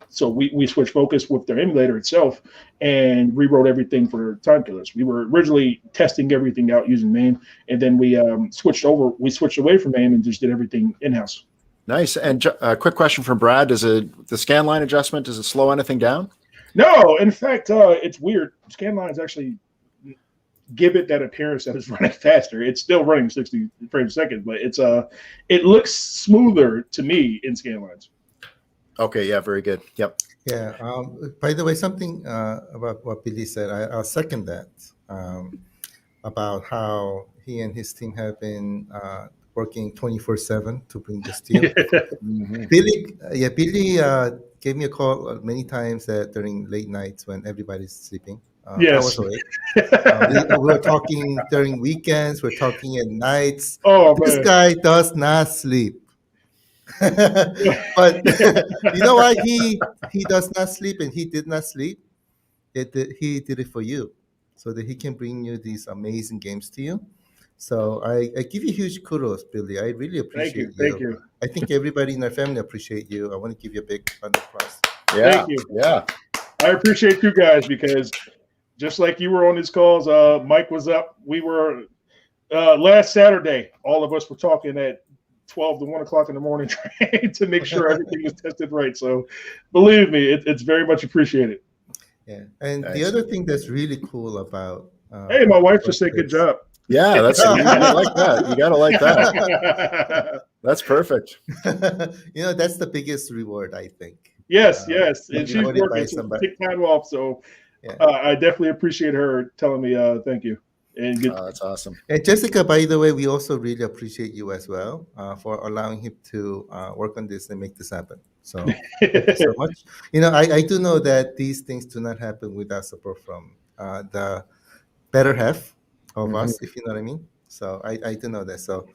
Speaker 5: so we switched focus with their emulator itself and rewrote everything for Time Killers. We were originally testing everything out using MAME, and then we switched away from MAME and just did everything in-house.
Speaker 2: Nice. And a quick question from Brad: the scan line adjustment, does it slow anything down?
Speaker 5: No, in fact, it's weird. Scan lines actually give it that appearance that it's running faster. It's still running 60 frames a second, but it looks smoother to me in scan lines.
Speaker 2: Okay, yeah, very good. Yep.
Speaker 3: Yeah. By the way, something about what Billy said, I'll second that. About how he and his team have been working 24/7 to bring this to you.
Speaker 2: Mm-hmm.
Speaker 3: Billy gave me a call many times during late nights when everybody's sleeping.
Speaker 5: Yes.
Speaker 3: I was awake. We were talking during weekends. We're talking at nights.
Speaker 5: Oh,
Speaker 3: This
Speaker 5: man.
Speaker 3: guy does not sleep. But you know why he does not sleep and he did not sleep? He did it for you, so that he can bring you these amazing games to you. So I give you huge kudos, Billy. I really appreciate you.
Speaker 5: Thank you.
Speaker 3: I think everybody in our family appreciate you. I want to give you a big round of applause.
Speaker 2: Yeah.
Speaker 5: Thank you.
Speaker 2: Yeah.
Speaker 5: I appreciate you guys because just like you were on these calls, Mike was up. We were last Saturday. All of us were talking at 12 to 1 o'clock in the morning trying to make sure everything was tested right. So believe me, it's very much appreciated.
Speaker 3: Yeah. And
Speaker 2: Nice.
Speaker 3: the other thing that's really cool about
Speaker 5: Hey, my wife just said good job.
Speaker 2: Yeah, that's you like that. You gotta like that. That's perfect.
Speaker 3: That's the biggest reward, I think.
Speaker 5: Yes.
Speaker 3: being
Speaker 5: And she's
Speaker 3: rewarded by
Speaker 5: working to
Speaker 3: somebody.
Speaker 5: take time off. So
Speaker 3: Yeah.
Speaker 5: I definitely appreciate her telling me thank you. And get
Speaker 2: That's awesome.
Speaker 3: And Jessica, by the way, we also really appreciate you as well for allowing him to work on this and make this happen. So thank you so much. I do know that these things do not happen without support from the better half of
Speaker 2: Mhm.
Speaker 3: us, if you know what I mean. So I do know that. So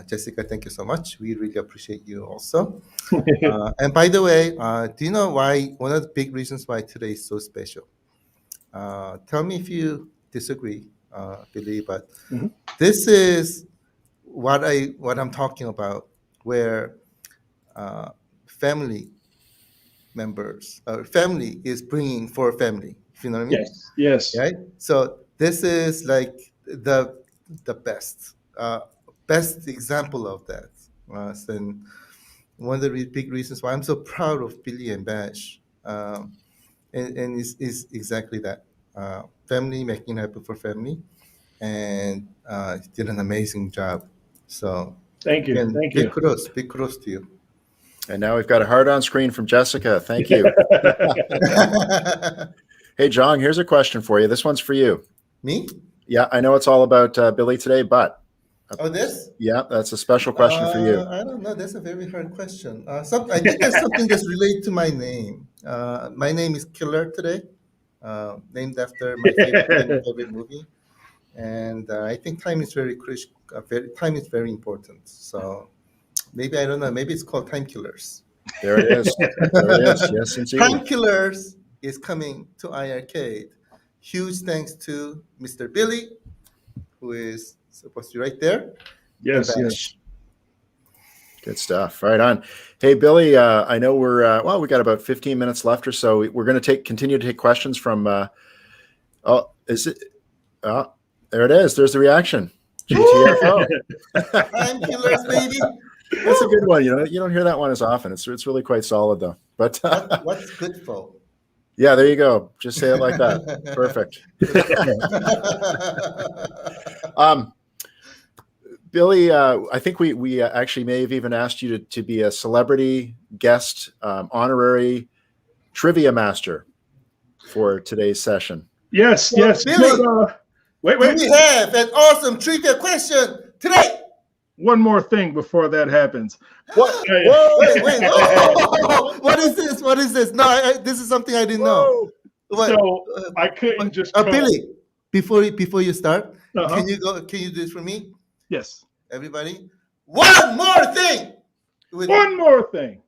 Speaker 3: Jessica, thank you so much. We really appreciate you also. And by the way, do you know why? One of the big reasons why today is so special. Tell me if you disagree, Billy, but
Speaker 5: Mhm.
Speaker 3: this is what I'm talking about, where uh, family family is bringing for family. If you know what I mean,
Speaker 5: Yes, yes.
Speaker 3: right? So this is like the best example of that. And one of the big reasons why I'm so proud of Billy and Bash, and is exactly that. Family making it happen for family, and did an amazing job. So
Speaker 5: Thank you.
Speaker 3: again,
Speaker 5: Thank you.
Speaker 3: big kudos to you.
Speaker 2: And now we've got a heart on screen from Jessica. Thank you. Hey, John, here's a question for you. This one's for you.
Speaker 3: Me?
Speaker 2: Yeah, I know it's all about Billy today, but
Speaker 3: Oh, this?
Speaker 2: yeah, that's a special question for you.
Speaker 3: I don't know. That's a very hard question. I think there's something that's related to my name. My name is Killer today, named after my favorite movie. And I think time is time is very important. So maybe I don't know. Maybe it's called Time Killers.
Speaker 2: There it is. There it is. Yes, indeed.
Speaker 3: Time Killers is coming to iArcade. Huge thanks to Mr. Billy, who is supposed to be right there, and
Speaker 5: Yes, yes.
Speaker 3: Bash.
Speaker 2: Good stuff. Right on. Hey, Billy, I know we got about 15 minutes left or so. We're going to continue to take questions from, is it? Oh, there it is. There's the reaction. GTFO.
Speaker 3: Time Killers, baby.
Speaker 2: That's a good one. You don't hear that one as often. It's really quite solid though. But
Speaker 3: What's good for?
Speaker 2: yeah, there you go. Just say it like that. Perfect. Billy, I think we actually may have even asked you to be a celebrity guest, honorary trivia master for today's session.
Speaker 5: Yes,
Speaker 3: So,
Speaker 5: yes.
Speaker 3: Billy,
Speaker 5: But, wait.
Speaker 3: we have an awesome trivia question today.
Speaker 5: One more thing before that happens.
Speaker 2: What?
Speaker 3: Wait. Whoa. What is this? What is this? No, this is something I didn't know. What?
Speaker 5: So I couldn't just come.
Speaker 3: Billy, before you start,
Speaker 5: Uh-huh.
Speaker 3: can you do this for me?
Speaker 5: Yes.
Speaker 3: Everybody, one more thing.
Speaker 5: One more thing.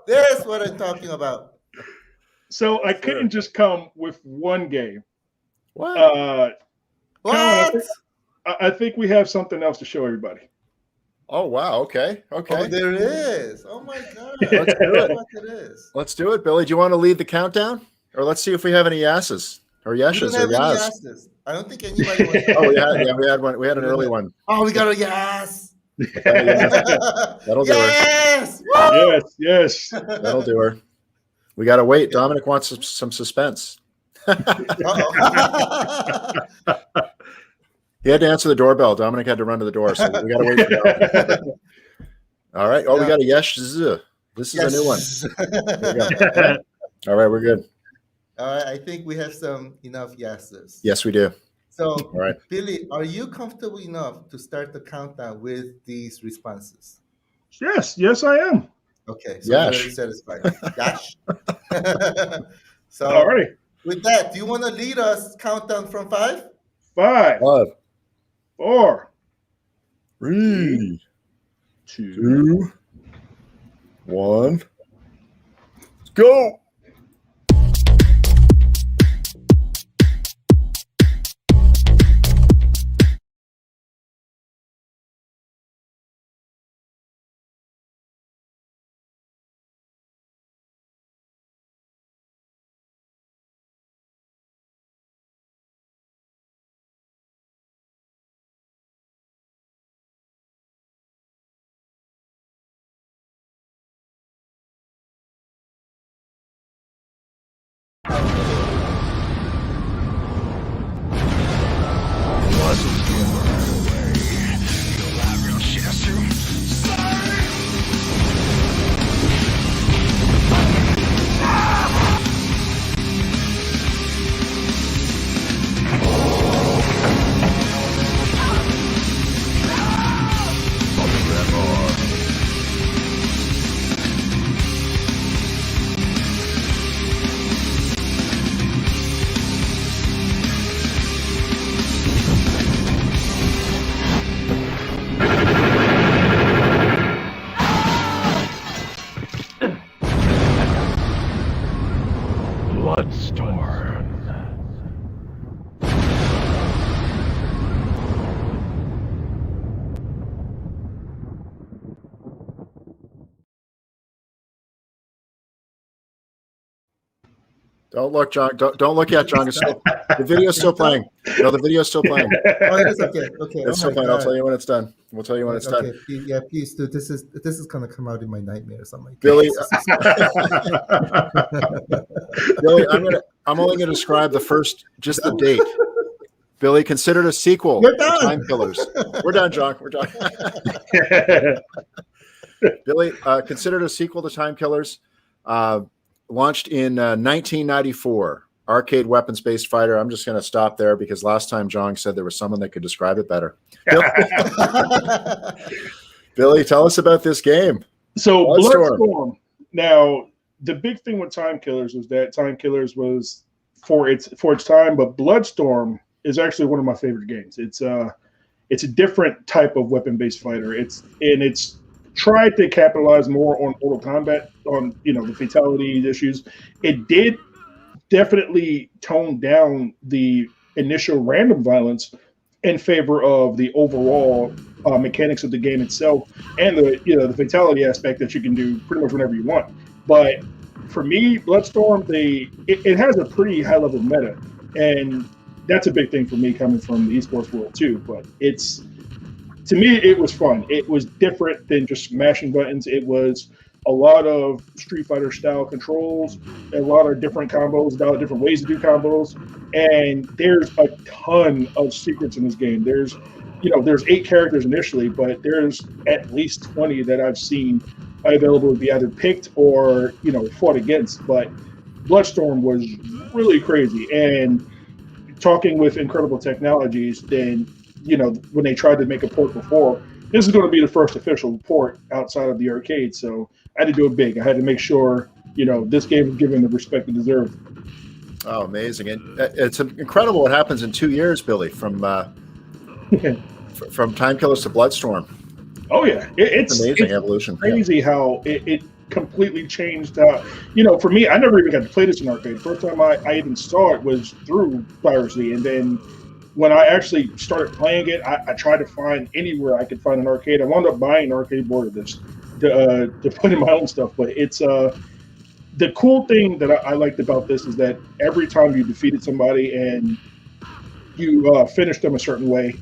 Speaker 3: There's what I'm talking about.
Speaker 5: So I couldn't just come with one game.
Speaker 2: What?
Speaker 3: What?
Speaker 5: I think we have something else to show everybody.
Speaker 2: Oh wow. Okay.
Speaker 3: Oh, there is. Oh my God.
Speaker 2: Let's do it.
Speaker 3: What it is.
Speaker 2: Let's do it, Billy. Do you want to lead the countdown, or let's see if we have any yeses or
Speaker 3: We don't
Speaker 2: yeshes
Speaker 3: have
Speaker 2: or
Speaker 3: any
Speaker 2: yas?
Speaker 3: yeses. I don't think anybody wants to.
Speaker 2: Oh yeah, we had one. We had an early one.
Speaker 3: Oh, we got a yes.
Speaker 2: That'll do her.
Speaker 3: Yes.
Speaker 5: Yes.
Speaker 2: That'll do her. We got to wait. Dominic wants some suspense. He had to answer the doorbell. Dominic had to run to the door, so we got to wait for that. All right. Oh, we got a yes. This is a new one. There we go. All right, we're good.
Speaker 3: I think we have enough yeses.
Speaker 2: Yes, we do.
Speaker 3: So,
Speaker 2: All right.
Speaker 3: Billy, are you comfortable enough to start the countdown with these responses?
Speaker 5: Yes, I am.
Speaker 3: Okay, so
Speaker 2: Yash.
Speaker 3: very satisfied. Yash. So,
Speaker 5: All right.
Speaker 3: with that, do you want to lead us countdown from 5?
Speaker 5: 5, 4,
Speaker 2: 3,
Speaker 5: 2.
Speaker 2: 2, 1. Go. Don't look, John. Don't look yet, John. The video's still playing. No, the video's still playing.
Speaker 3: Oh, it is okay. Okay.
Speaker 2: It's still playing. I'll tell you when it's done. We'll tell you when it's done.
Speaker 3: Yeah, please do. This is gonna come out in my nightmares. I'm like,
Speaker 2: Billy, Billy, I'm only gonna describe just the date. Billy, considered a sequel
Speaker 3: We're
Speaker 2: to
Speaker 3: done.
Speaker 2: Time Killers. We're done, John. We're done. Billy, considered a sequel to Time Killers. Launched in 1994. Arcade weapons-based fighter. I'm just going to stop there because last time John said there was someone that could describe it better. Billy, tell us about this game.
Speaker 5: So BloodStorm. Now, the big thing with Time Killers was that Time Killers was for its time, but BloodStorm is actually one of my favorite games. It's a different type of weapon-based fighter. It's tried to capitalize more on Mortal Kombat, on the fatality issues. It did definitely tone down the initial random violence in favor of the overall mechanics of the game itself and the fatality aspect that you can do pretty much whenever you want. But for me, BloodStorm, it has a pretty high level meta, and that's a big thing for me coming from the esports world too. But to me, it was fun. It was different than just mashing buttons. It was a lot of Street Fighter style controls, a lot of different combos, a lot of different ways to do combos. And there's a ton of secrets in this game. There's 8 characters initially, but there's at least 20 that I've seen available to be either picked or, fought against. But BloodStorm was really crazy. And talking with Incredible Technologies, then when they tried to make a port before, this is going to be the first official port outside of the arcade. So I had to do it big. I had to make sure, this game was given the respect it deserved.
Speaker 2: Oh, amazing. And it's incredible what happens in 2 years, Billy, from Time Killers to BloodStorm.
Speaker 5: Oh, yeah. It's
Speaker 2: amazing evolution.
Speaker 5: Crazy how it completely changed. For me, I never even got to play this in arcade. First time I even saw it was through piracy. And then when I actually started playing it, I tried to find anywhere I could find an arcade. I wound up buying an arcade board of this to put in my own stuff. But it's the cool thing that I liked about this is that every time you defeated somebody and you finished them a certain way,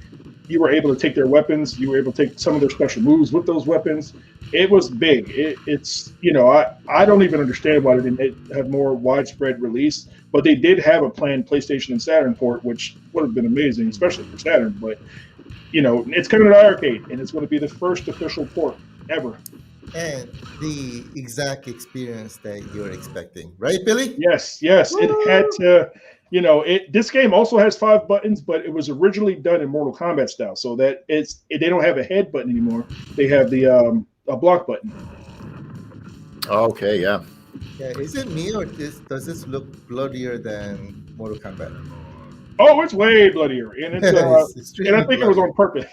Speaker 5: you were able to take their weapons. You were able to take some of their special moves with those weapons. It was big. It's I don't even understand why they didn't have more widespread release, but they did have a planned PlayStation and Saturn port, which would have been amazing, especially for Saturn. But it's coming to iiRcade, and it's going to be the first official port ever.
Speaker 3: And the exact experience that you're expecting, right, Billy?
Speaker 5: Yes. It had to. This game also has 5 buttons, but it was originally done in Mortal Kombat style, so that they don't have a head button anymore. They have the a block button.
Speaker 2: Okay, yeah.
Speaker 3: Yeah, is it me or does this look bloodier than Mortal Kombat?
Speaker 5: Oh, it's way bloodier, and it's and I think it was on purpose.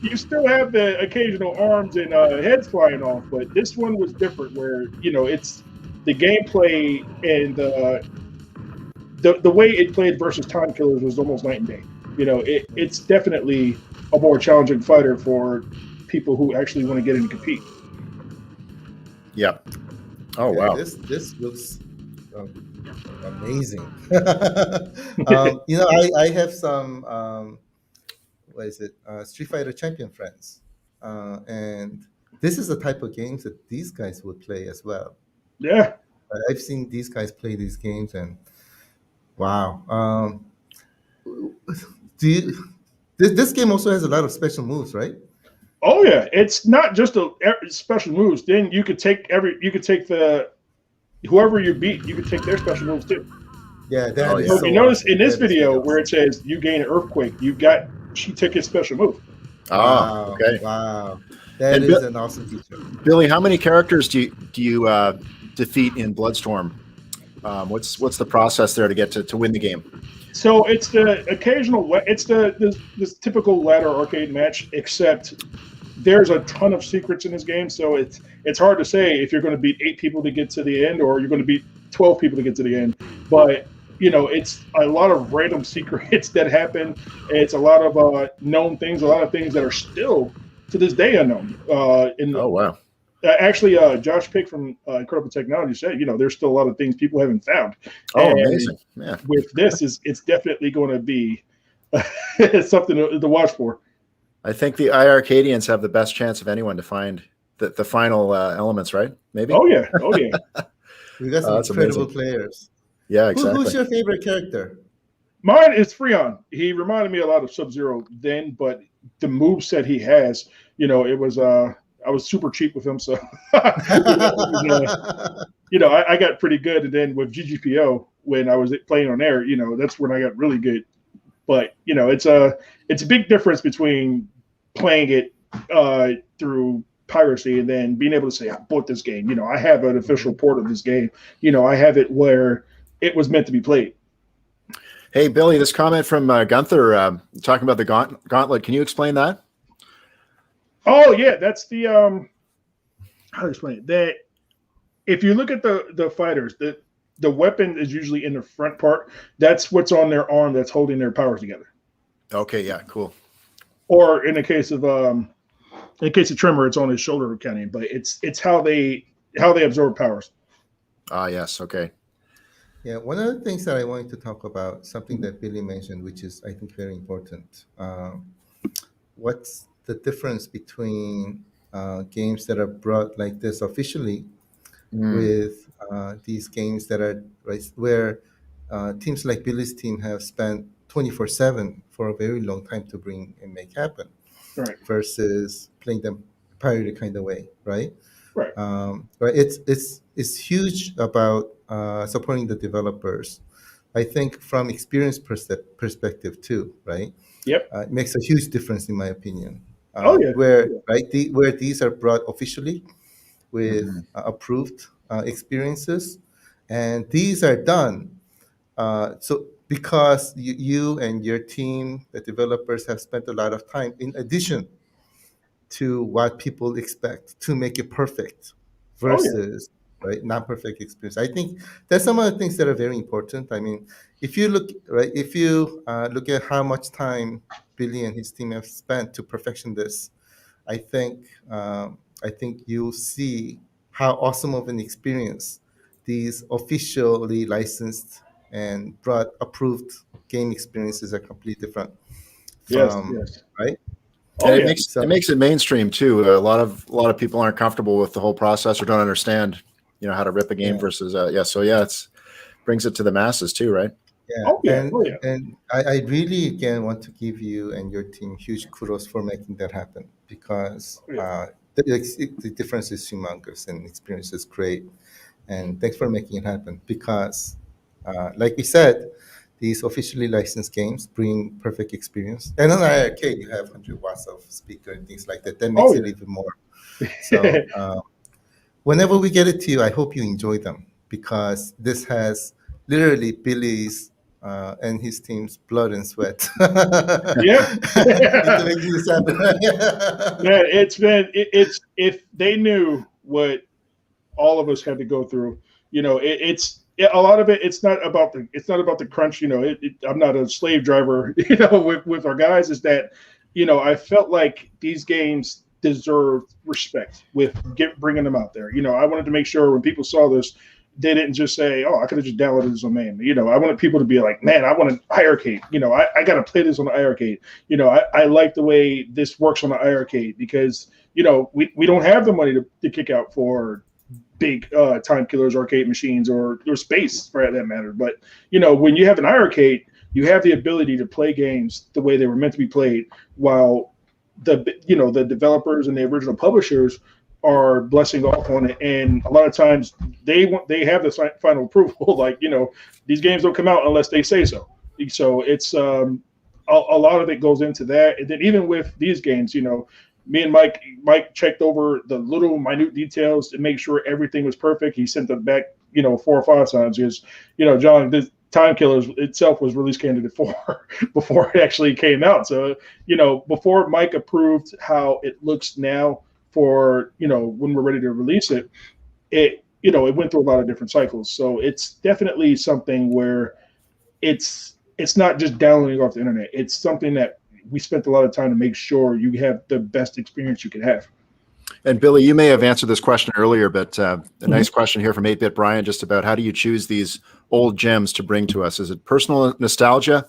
Speaker 5: You still have the occasional arms and heads flying off, but this one was different, where it's the gameplay and the way it played versus Time Killers was almost night and day. It's definitely a more challenging fighter for people who actually want to get in and compete.
Speaker 2: Yeah. Oh, wow.
Speaker 3: This looks amazing. I have some Street Fighter champion friends, and this is the type of games that these guys would play as well.
Speaker 5: Yeah,
Speaker 3: I've seen these guys play these games, and wow. This game also has a lot of special moves, right?
Speaker 5: Oh yeah, it's not just a special moves. Then you could take whoever you beat, you could take their special moves too.
Speaker 3: Yeah,
Speaker 5: So you notice in this video where it says you gain an earthquake, she took his special move.
Speaker 2: Oh, okay.
Speaker 3: Wow, that is an awesome feature.
Speaker 2: Billy, how many characters do you defeat in BloodStorm? What's the process there to get to win the game?
Speaker 5: So it's the occasional, it's this typical ladder arcade match, except there's a ton of secrets in this game. So it's hard to say if you're going to beat 8 people to get to the end or you're going to beat 12 people to get to the end. But it's a lot of random secrets that happen. It's a lot of known things, a lot of things that are still to this day unknown.
Speaker 2: Oh wow!
Speaker 5: Actually, Josh Pick from Incredible Technology said, there's still a lot of things people haven't found.
Speaker 2: Oh,
Speaker 5: And
Speaker 2: amazing! Yeah,
Speaker 5: with this, it's definitely going to be something to watch for.
Speaker 2: I think the iiRcadians have the best chance of anyone to find the final elements, right? Maybe.
Speaker 5: Oh yeah, oh yeah.
Speaker 3: We got some
Speaker 2: That's
Speaker 3: incredible
Speaker 2: amazing.
Speaker 3: players.
Speaker 2: Yeah,
Speaker 3: Who's
Speaker 2: exactly.
Speaker 3: your favorite character?
Speaker 5: Mine is Freon. He reminded me a lot of Sub-Zero then, but the moveset he has, it was I was super cheap with him, so I got pretty good. And then with GGPO, when I was playing on there, that's when I got really good. But it's a big difference between playing it through piracy and then being able to say I bought this game. I have an official port of this game. I have it where it was meant to be played.
Speaker 2: Hey, Billy, this comment from Gunther talking about the gauntlet. Can you explain that?
Speaker 5: Oh yeah, that's the how to explain it? That if you look at the fighters, the weapon is usually in the front part. That's what's on their arm that's holding their powers together.
Speaker 2: Okay, yeah, cool.
Speaker 5: Or in the case of Tremor, it's on his shoulder cannon. But it's how they absorb powers.
Speaker 2: Ah, yes, okay.
Speaker 3: Yeah, one of the things that I wanted to talk about, something that Billy mentioned, which is I think very important. What's the difference between games that are brought like this officially with these games that are where teams like Billy's team have spent 24/7 for a very long time to bring and make happen,
Speaker 5: Right.
Speaker 3: versus playing them pirate kind of way, right?
Speaker 5: Right.
Speaker 3: Right. It's huge about supporting the developers. I think from experience perspective too, right?
Speaker 5: Yep.
Speaker 3: It makes a huge difference in my opinion.
Speaker 5: Oh yeah.
Speaker 3: Where where these are brought officially with approved experiences, and these are done so because you and your team, the developers, have spent a lot of time in addition to what people expect to make it perfect versus not perfect experience. I think that's some of the things that are very important. I mean, if you look look at how much time Billy and his team have spent to perfection this, I think you'll see how awesome of an experience these officially licensed and brought approved game experiences are completely different from
Speaker 5: Yes.
Speaker 3: right.
Speaker 2: And
Speaker 5: Oh,
Speaker 2: it makes it mainstream too. A lot of people aren't comfortable with the whole process or don't understand, how to rip a game versus So it's brings it to the masses too, right?
Speaker 3: Yeah. And I really again want to give you and your team huge kudos for making that happen because the difference is humongous and experience is great. And thanks for making it happen because, like we said, these officially licensed games bring perfect experience. And on iiRcade, you have 100 watts of speaker and things like that. That makes it even more. So whenever we get it to you, I hope you enjoy them because this has literally Billy's and his team's blood and sweat.
Speaker 5: Yeah.
Speaker 3: Into making this happen.
Speaker 5: Yeah, it's if they knew what all of us had to go through, a lot of it. It's not about the crunch. I'm not a slave driver. With our guys, is that I felt like these games deserved respect with bringing them out there. I wanted to make sure when people saw this, they didn't just say, "Oh, I could have just downloaded this on man." I wanted people to be like, "Man, I want an iiRcade. I got to play this on the iiRcade. I like the way this works on the iiRcade because we don't have the money to kick out for big time killers, arcade machines, or space for that matter. But when you have an iiRcade, you have the ability to play games the way they were meant to be played, while the developers and the original publishers are blessing off on it. And a lot of times they have the final approval. Like these games don't come out unless they say so. So it's a lot of it goes into that. And then even with these games, me and Mike checked over the little minute details to make sure everything was perfect. He sent them back, 4 or 5 times because, John, this Time Killers itself was release candidate 4 before it actually came out. So, before Mike approved how it looks now for, when we're ready to release it, it went through a lot of different cycles. So it's definitely something where it's not just downloading off the internet. It's something that we spent a lot of time to make sure you have the best experience you could have.
Speaker 2: And Billy, you may have answered this question earlier, but a nice question here from 8-Bit Brian, just about how do you choose these old gems to bring to us? Is it personal nostalgia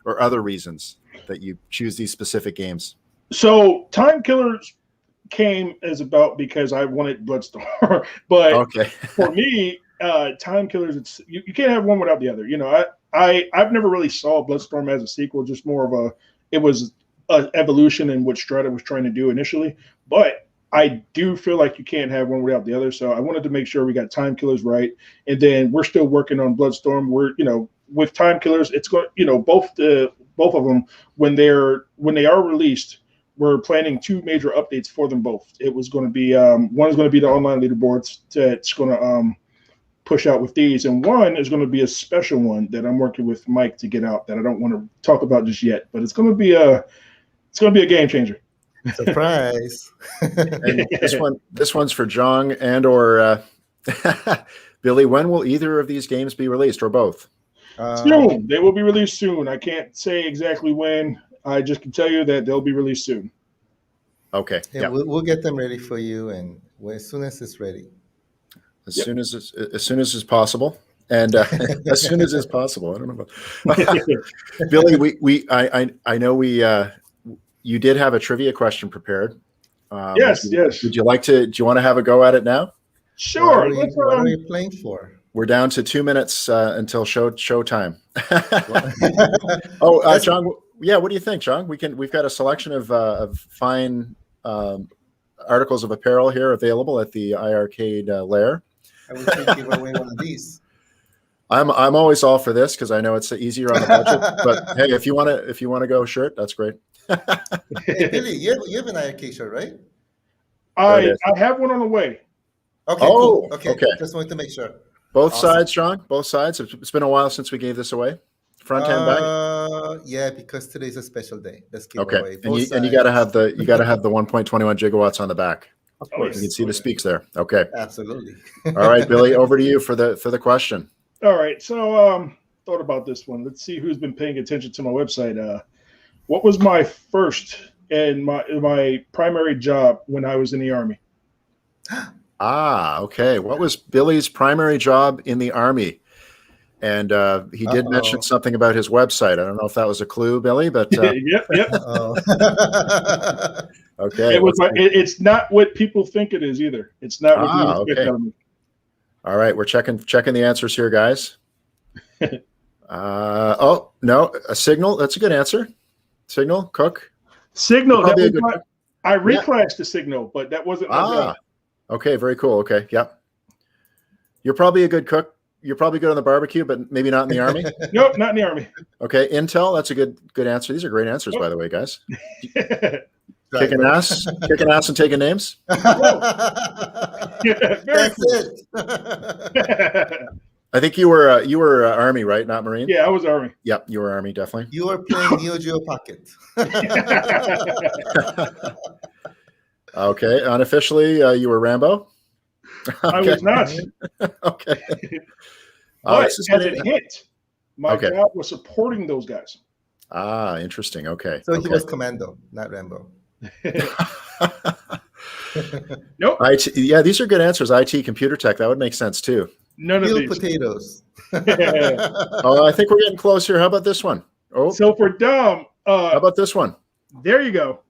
Speaker 2: or other reasons that you choose these specific games?
Speaker 5: So Time Killers came as about because I wanted BloodStorm, but
Speaker 2: Okay.
Speaker 5: for me, Time Killers, it's you can't have one without the other. You know, I've never really saw BloodStorm as a sequel, just more of it was an evolution in what Strata was trying to do initially, but I do feel like you can't have one without the other. So I wanted to make sure we got Time Killers right. And then we're still working on BloodStorm. We're, with Time Killers, it's going, both of them, when they are released, we're planning 2 major updates for them both. It was going to be, one is going to be the online leaderboards that's going to push out with these. And one is going to be a special one that I'm working with Mike to get out that I don't want to talk about just yet, but it's going to be a game changer.
Speaker 3: Surprise.
Speaker 2: And this one's for Jong and or Billy. When will either of these games be released, or both?
Speaker 5: Soon. They will be released soon. I can't say exactly when. I just can tell you that they'll be released soon.
Speaker 2: Okay.
Speaker 3: Yeah, we'll get them ready for you, and as soon as it's ready.
Speaker 2: As soon as it's possible, and as soon as it's possible. I don't know about Billy. I know you did have a trivia question prepared.
Speaker 5: Yes.
Speaker 2: Would you like to? Do you want to have a go at it now?
Speaker 5: Sure.
Speaker 3: What are you playing for?
Speaker 2: We're down to 2 minutes until show time. John. Yeah, what do you think, John? We've got a selection of fine articles of apparel here available at the iiRcade lair.
Speaker 3: I was thinking give away one of these.
Speaker 2: I'm always all for this because I know it's easier on the budget. But hey, if you want to go shirt, that's great.
Speaker 3: Hey, Billy, you have an iiRcade shirt, right?
Speaker 5: I have one on the way.
Speaker 3: Okay.
Speaker 2: Oh,
Speaker 3: cool. Okay. Just wanted to make sure.
Speaker 2: Both sides, John. Both sides. It's been a while since we gave this away. Front and back.
Speaker 3: Yeah, because today's a special day. Let's give
Speaker 2: okay.
Speaker 3: away.
Speaker 2: And you got to have the 1.21 gigawatts on the the
Speaker 5: Of course.
Speaker 2: You can see the speaks there. Okay.
Speaker 3: Absolutely.
Speaker 2: All right, Billy, over to you for the question.
Speaker 5: All right. So thought about this one. Let's see who's been paying attention to my website. What was my first and my primary job when I was in the Army?
Speaker 2: Okay. What was Billy's primary job in the Army? And he did mention something about his website. I don't know if that was a clue, Billy, but
Speaker 5: Yep.
Speaker 2: Okay.
Speaker 5: It's not what people think it is either. It's not what you expect out of me.
Speaker 2: All right, we're checking the answers here, guys. Oh no, a Signal. That's a good answer. Signal cook.
Speaker 5: Signal. I reclassed the Signal, but that wasn't my job.
Speaker 2: Okay, very cool. Okay, yep. You're probably a good cook. You're probably good on the barbecue, but maybe not in the Army.
Speaker 5: Nope, not in the Army.
Speaker 2: Okay, Intel. That's a good answer. These are great answers, by the way, guys. Kicking ass and taking names.
Speaker 5: Very
Speaker 3: That's
Speaker 5: cool.
Speaker 2: it. I think you were Army, right? Not Marine.
Speaker 5: Yeah, I was Army.
Speaker 2: Yep, you were Army, definitely.
Speaker 3: You are playing Neo Geo Pocket.
Speaker 2: Okay, unofficially, you were Rambo.
Speaker 5: I was not.
Speaker 2: Okay.
Speaker 5: But as a hint, my job was supporting those guys.
Speaker 2: Interesting. Okay.
Speaker 3: So he was Commando, not Rambo.
Speaker 5: Nope.
Speaker 2: Yeah, these are good answers. IT, computer tech. That would make sense too.
Speaker 5: None of these.
Speaker 3: Potatoes.
Speaker 2: I think we're getting close here. How about this one? Oh,
Speaker 5: so for Dom,
Speaker 2: how about this one?
Speaker 5: There you go.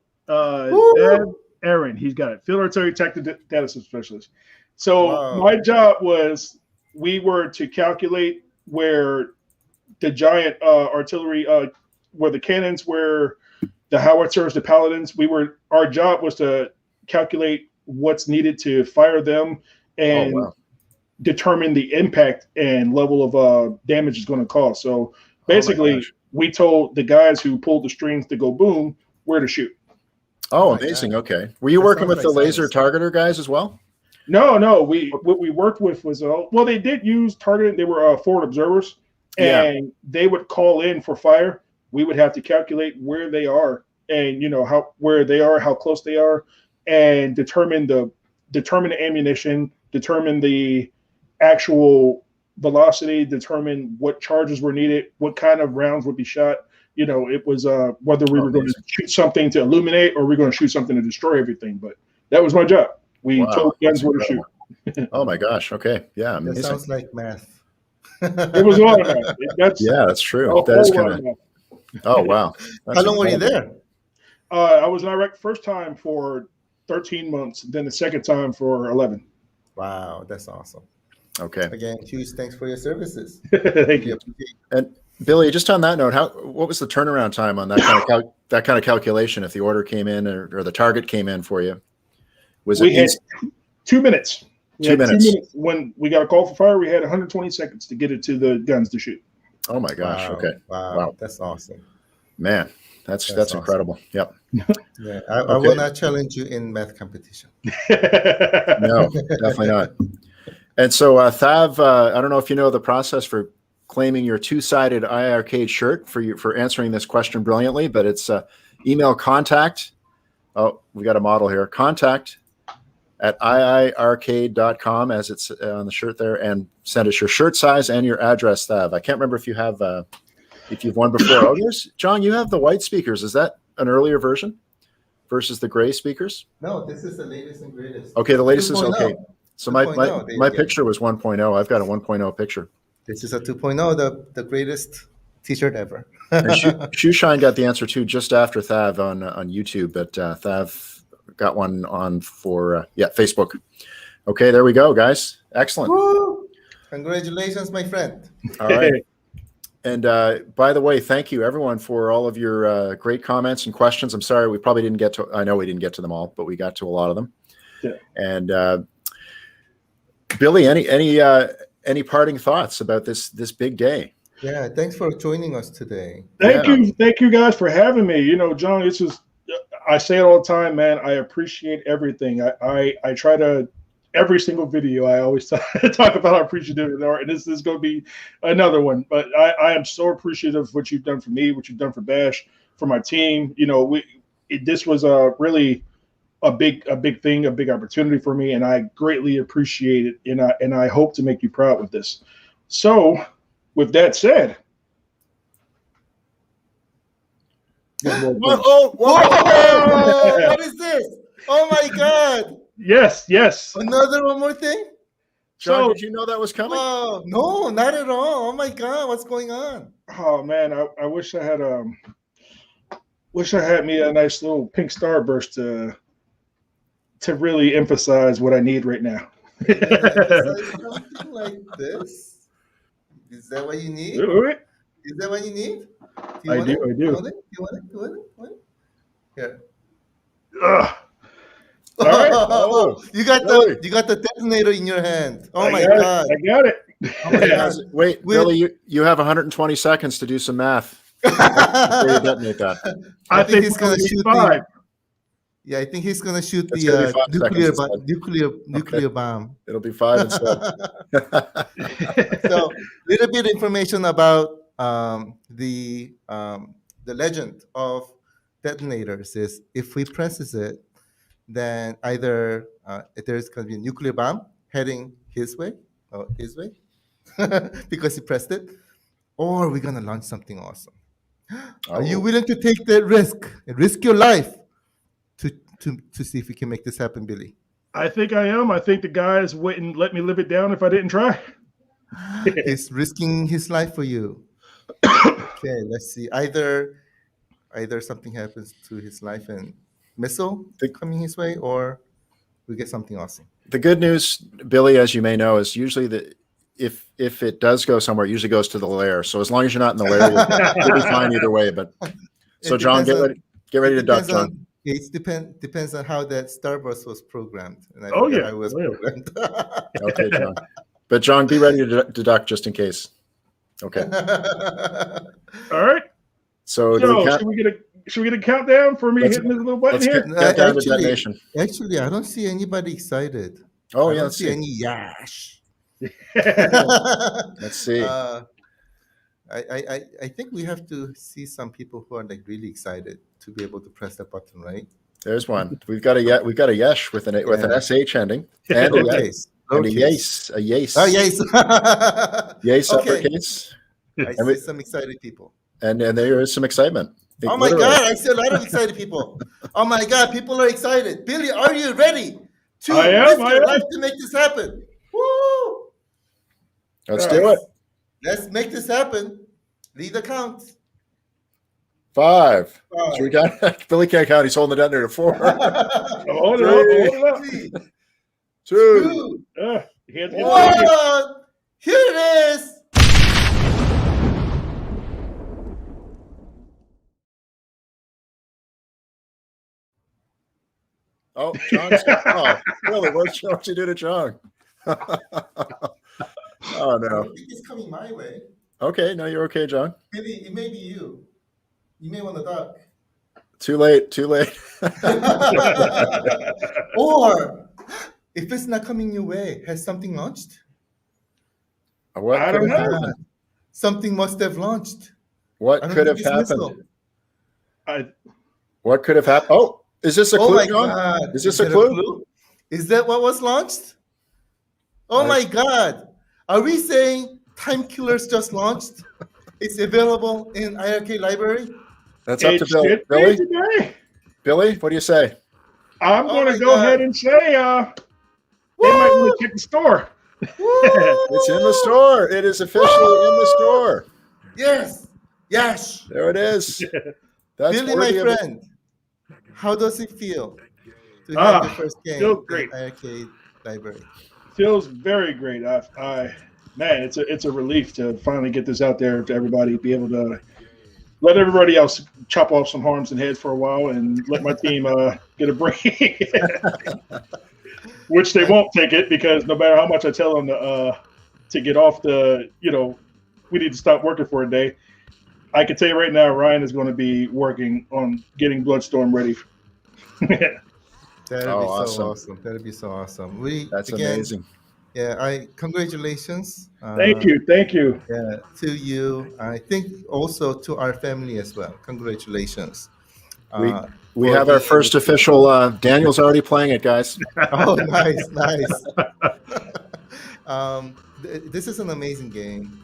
Speaker 5: Aaron, he's got it. Field Artillery Tactical Data Specialist. So my job was we were to calculate where the giant artillery, where the cannons, where the howitzers, the paladins. Our job was to calculate what's needed to fire them and determine the impact and level of damage it's going to cause. So basically, we told the guys who pulled the strings to go boom where to shoot.
Speaker 2: Oh, amazing. Okay. Were you working with the laser targeter guys as well?
Speaker 5: No. What we worked with was they did use targeting. They were forward observers, and they would call in for fire. We would have to calculate where they are, and where they are, how close they are, and determine the ammunition, determine the actual velocity, determine what charges were needed, what kind of rounds would be shot. It was whether we were going to shoot something to illuminate or we're going to shoot something to destroy everything. But that was my job. We
Speaker 2: Wow,
Speaker 5: told guns
Speaker 2: that's
Speaker 5: where to shoot.
Speaker 2: incredible. Oh my gosh. Okay. Yeah.
Speaker 3: That
Speaker 2: Amazing.
Speaker 3: sounds like math.
Speaker 5: It was a lot of that. That's
Speaker 2: Yeah, that's true.
Speaker 5: a
Speaker 2: That is
Speaker 5: whole lot
Speaker 2: kind
Speaker 5: of
Speaker 2: of.
Speaker 5: that.
Speaker 2: Oh wow. That's
Speaker 3: How long were you
Speaker 2: incredible.
Speaker 3: there?
Speaker 5: I was in Iraq first time for 13 months, then the second time for 11.
Speaker 3: Wow, that's awesome.
Speaker 2: Okay.
Speaker 3: Again, huge thanks for your services.
Speaker 5: Thank you.
Speaker 2: And Billy, just on that note, what was the turnaround time on that kind of calculation? If the order came in or the target came in for you, was
Speaker 5: We
Speaker 2: it
Speaker 5: had 2 minutes. We
Speaker 2: 2
Speaker 5: had
Speaker 2: minutes?
Speaker 5: 2 minutes. When we got a call for fire, we had 120 seconds to get it to the guns to shoot.
Speaker 2: Oh my gosh.
Speaker 3: Wow,
Speaker 2: Okay.
Speaker 3: Wow. That's awesome.
Speaker 2: Man, that's
Speaker 3: awesome.
Speaker 2: incredible. Yep.
Speaker 3: Yeah, I will not challenge you in math competition.
Speaker 2: No, definitely not. And so, Thav, I don't know if you know the process for claiming your two-sided iiRcade shirt for answering this question brilliantly, but it's email contact. Oh, we got a model here. Contact at iiRcade.com, as it's on the shirt there, and send us your shirt size and your address, Thav. I can't remember if you've won before. Oh, John, you have the white speakers. Is that an earlier version versus the gray speakers?
Speaker 3: No, this is the latest and greatest.
Speaker 2: Okay, the latest is okay. So my
Speaker 3: 2.0,
Speaker 2: picture was 1.0. I've got a 1.0 picture.
Speaker 3: This is a 2.0, the greatest T-shirt ever.
Speaker 2: And Shoeshine got the answer too just after Thav on YouTube, but Thav got one on for Facebook. Okay, there we go, guys. Excellent.
Speaker 3: Woo! Congratulations, my friend.
Speaker 2: All right. And by the way, thank you everyone for all of your great comments and questions. I'm sorry we probably didn't get to. I know we didn't get to them all, but we got to a lot of them.
Speaker 5: Yeah.
Speaker 2: And Billy, any parting thoughts about this big day?
Speaker 3: Yeah, thanks for joining us today.
Speaker 5: Thank you guys for having me. You know, John, I say it all the time, man. I appreciate everything. I try to, every single video, I always talk about how appreciative they are, and this is going to be another one. But I am so appreciative of what you've done for me, what you've done for Bash, for my team. You know, this was really a big thing, a big opportunity for me, and I greatly appreciate it. And I hope to make you proud with this. So, with that said,
Speaker 3: Whoa! What is this? Oh my God!
Speaker 5: Yes.
Speaker 3: One more thing?
Speaker 2: John, did you know that was coming?
Speaker 3: Oh no, not at all. Oh my God, what's going on?
Speaker 5: Oh man, I wish I had me a nice little pink starburst to really emphasize what I need right now.
Speaker 3: Something like this. Is that what you need? Is that what you need?
Speaker 5: I do.
Speaker 3: You want it? Here.
Speaker 5: All right.
Speaker 2: Oh,
Speaker 3: you got the detonator in your hand. Oh my God.
Speaker 5: I got it.
Speaker 3: Oh my God.
Speaker 2: Wait, Billy, you have 120 seconds to do some math before you detonate that.
Speaker 5: I think
Speaker 3: he's gonna shoot
Speaker 5: 5.
Speaker 3: Yeah, I think he's gonna shoot
Speaker 2: It's gonna be 5
Speaker 3: nuclear bomb.
Speaker 2: It'll be 5 instead.
Speaker 3: So, little bit of information about the legend of detonators is if we presses it, then either there's going to be a nuclear bomb heading his way or his way because he pressed it, or we're going to launch something awesome. Are you willing to take that risk and risk your life to see if we can make this happen, Billy?
Speaker 5: I think I am. I think the guys wouldn't let me live it down if I didn't try.
Speaker 3: He's risking his life for you. Okay, let's see. Either something happens to his life and missile coming his way, or we get something awesome.
Speaker 2: The good news, Billy, as you may know, is usually that if it does go somewhere, it usually goes to the lair. So as long as you're not in the lair, you'll be fine either way. But so John, get ready to duck, John.
Speaker 3: It depends on how that Starburst was programmed. And I was programmed.
Speaker 2: Okay, John. But John, be ready to deduct just in case. Okay.
Speaker 5: All right.
Speaker 2: So
Speaker 5: should we get a countdown for me hitting this little button here?
Speaker 3: Actually, I don't see anybody excited.
Speaker 2: Oh,
Speaker 3: I don't see any yash.
Speaker 2: Let's see.
Speaker 3: I think we have to see some people who are like really excited to be able to press that button, right?
Speaker 2: There's one. We've got a yesh with an sh ending and a yes. And a yes.
Speaker 3: Oh, yes.
Speaker 2: Yes, uppercase.
Speaker 3: I see some excited people.
Speaker 2: And there is some excitement.
Speaker 3: Oh my God, I see a lot of excited people. Oh my God, people are excited. Billy, are you ready to risk your life to make this happen. Woo!
Speaker 2: Let's do it.
Speaker 3: Let's make this happen. Lead the count.
Speaker 2: 5. So we got Billy can't count. He's holding the detonator. 4.
Speaker 5: Hold it up.
Speaker 3: 3,
Speaker 2: 2.
Speaker 3: 1.
Speaker 5: Here
Speaker 3: It is.
Speaker 2: Oh, John's. Oh, really? What you do to John? Oh no.
Speaker 3: I think it's coming my way.
Speaker 2: Okay, no, you're okay, John.
Speaker 3: Maybe it may be you. You may want to duck.
Speaker 2: Too late. Too late.
Speaker 3: Or if it's not coming your way, has something launched?
Speaker 2: What
Speaker 5: I
Speaker 2: could
Speaker 5: don't
Speaker 2: have
Speaker 5: know.
Speaker 2: happened?
Speaker 3: Something must have launched.
Speaker 2: What
Speaker 3: I don't
Speaker 2: could have
Speaker 3: think it's
Speaker 2: happened?
Speaker 3: missile.
Speaker 2: What could have happened? Oh, is this a
Speaker 3: Oh
Speaker 2: clue,
Speaker 3: my
Speaker 2: John?
Speaker 3: God.
Speaker 2: Is this a
Speaker 3: it
Speaker 2: clue?
Speaker 3: Is that what was launched? Oh my God. Are we saying Time Killers just launched? It's available in iiRcade library?
Speaker 2: That's up to
Speaker 5: It
Speaker 2: Bill.
Speaker 5: should be
Speaker 2: Billy?
Speaker 5: today.
Speaker 2: Billy, what do you say?
Speaker 5: I'm
Speaker 3: Oh
Speaker 5: going
Speaker 3: my
Speaker 5: to go
Speaker 3: God.
Speaker 5: ahead and say they might want to check the store.
Speaker 3: Woo!
Speaker 2: It's in the store. It is officially in the store.
Speaker 3: Yes. Yes.
Speaker 2: There it is. That's
Speaker 3: Billy, my
Speaker 2: worthy of it.
Speaker 3: friend, how does it feel to have your first game
Speaker 5: feels great.
Speaker 3: in iiRcade library?
Speaker 5: Feels very great. Man, it's a relief to finally get this out there to everybody, be able to let everybody else chop off some arms and heads for a while and let my team get a break. Which they won't take it, because no matter how much I tell them to get off we need to stop working for a day. I can tell you right now, Ryan is going to be working on getting BloodStorm ready.
Speaker 3: That'd be so
Speaker 2: awesome.
Speaker 3: awesome. That'd be so awesome.
Speaker 2: That's
Speaker 3: again,
Speaker 2: amazing.
Speaker 3: Yeah, congratulations.
Speaker 5: Thank you.
Speaker 3: Yeah, to you. I think also to our family as well. Congratulations.
Speaker 2: We have our first official. Daniel's already playing it, guys.
Speaker 3: Oh, nice. This is an amazing game.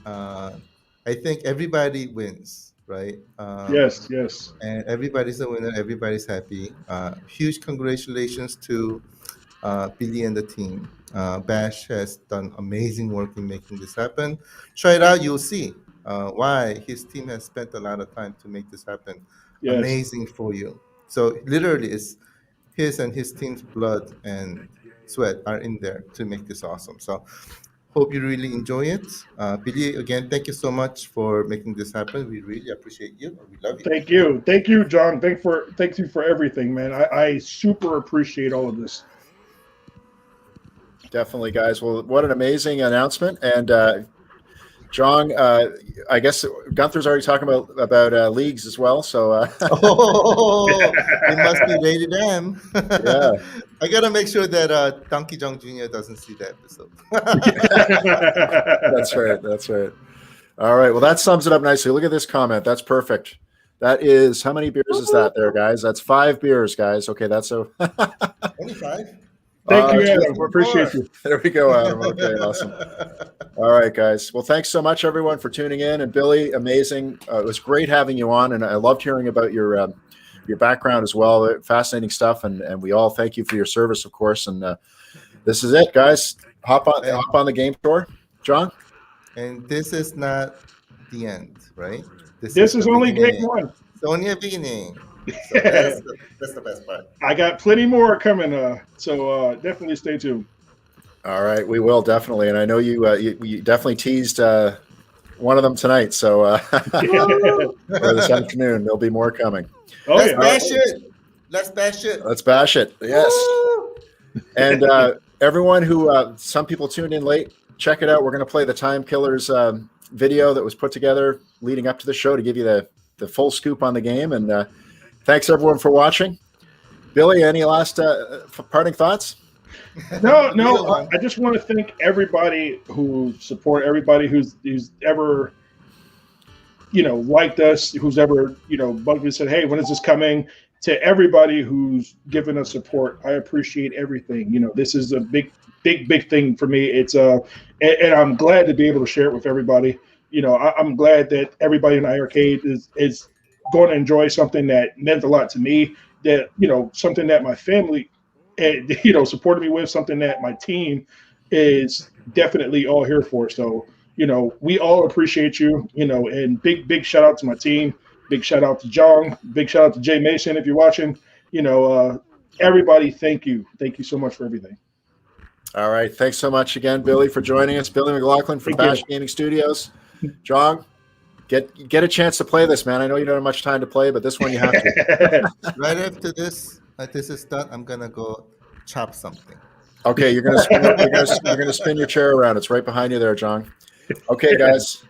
Speaker 3: I think everybody wins, right?
Speaker 5: Yes.
Speaker 3: And everybody's a winner. Everybody's happy. Huge congratulations to Billy and the team. Bash has done amazing work in making this happen. Try it out. You'll see why his team has spent a lot of time to make this happen.
Speaker 5: Yes.
Speaker 3: Amazing for you. So literally, it's his and his team's blood and sweat are in there to make this awesome. So hope you really enjoy it. Billy, again, thank you so much for making this happen. We really appreciate you. We love you.
Speaker 5: Thank you, John. Thank you for everything, man. I super appreciate all of this.
Speaker 2: Definitely, guys. Well, what an amazing announcement. And John, I guess Gunther's already talking about leagues as well. So
Speaker 3: It must be rated M.
Speaker 2: Yeah.
Speaker 3: I gotta make sure that Donkey Jong Jr. doesn't see the episode.
Speaker 2: That's right. All right. Well, that sums it up nicely. Look at this comment. That's perfect. That is, how many beers is that there, guys? That's 5 beers, guys. Okay, that's
Speaker 3: 25.
Speaker 5: Thank you, Adam. We appreciate you.
Speaker 2: There we go, Adam. Okay, awesome. All right, guys. Well, thanks so much, everyone, for tuning in. And Billy, amazing. It was great having you on, and I loved hearing about your background as well. Fascinating stuff, and we all thank you for your service, of course. And this is it, guys. Hop on the game tour, John.
Speaker 3: And this is not the end, right?
Speaker 5: This is only game 1.
Speaker 3: It's only a beginning. So that's the best part.
Speaker 5: I got plenty more coming, so definitely stay tuned.
Speaker 2: All right, we will definitely, and I know you definitely teased one of them tonight, so or this afternoon there'll be more coming.
Speaker 5: Oh,
Speaker 3: Let's
Speaker 5: yeah.
Speaker 3: bash it.
Speaker 2: Let's bash it. Yes. And everyone who some people tuned in late, check it out. We're going to play the Time Killers video that was put together leading up to the show to give you the full scoop on the game. And thanks everyone for watching. Billy, any last parting thoughts?
Speaker 5: No. I just want to thank everybody who support, everybody who's ever, liked us, who's ever, bugged me and said, hey, when is this coming? To everybody who's given us support, I appreciate everything. This is a big thing for me. It's and I'm glad to be able to share it with everybody. I'm glad that everybody in iiRcade is going to enjoy something that meant a lot to me, that, something that my family and supported me with, something that my team is definitely all here for. So, we all appreciate you, and big shout out to my team. Big shout out to John. Big shout out to Jay Mason if you're watching. Everybody, thank you. Thank you so much for everything.
Speaker 2: All right. Thanks so much again, Billy, for joining us. Billy McLaughlin from Bash Gaming Studios. John, get a chance to play this, man. I know you don't have much time to play, but this one you have to.
Speaker 3: Right after this is done, I'm gonna go chop something.
Speaker 2: Okay, you're gonna spin your chair around. It's right behind you there, John. Okay, guys,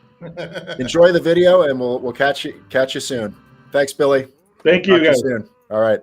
Speaker 2: enjoy the video, and we'll catch you soon. Thanks, Billy.
Speaker 5: Thank you,
Speaker 2: Talk to
Speaker 5: guys.
Speaker 2: soon. All right.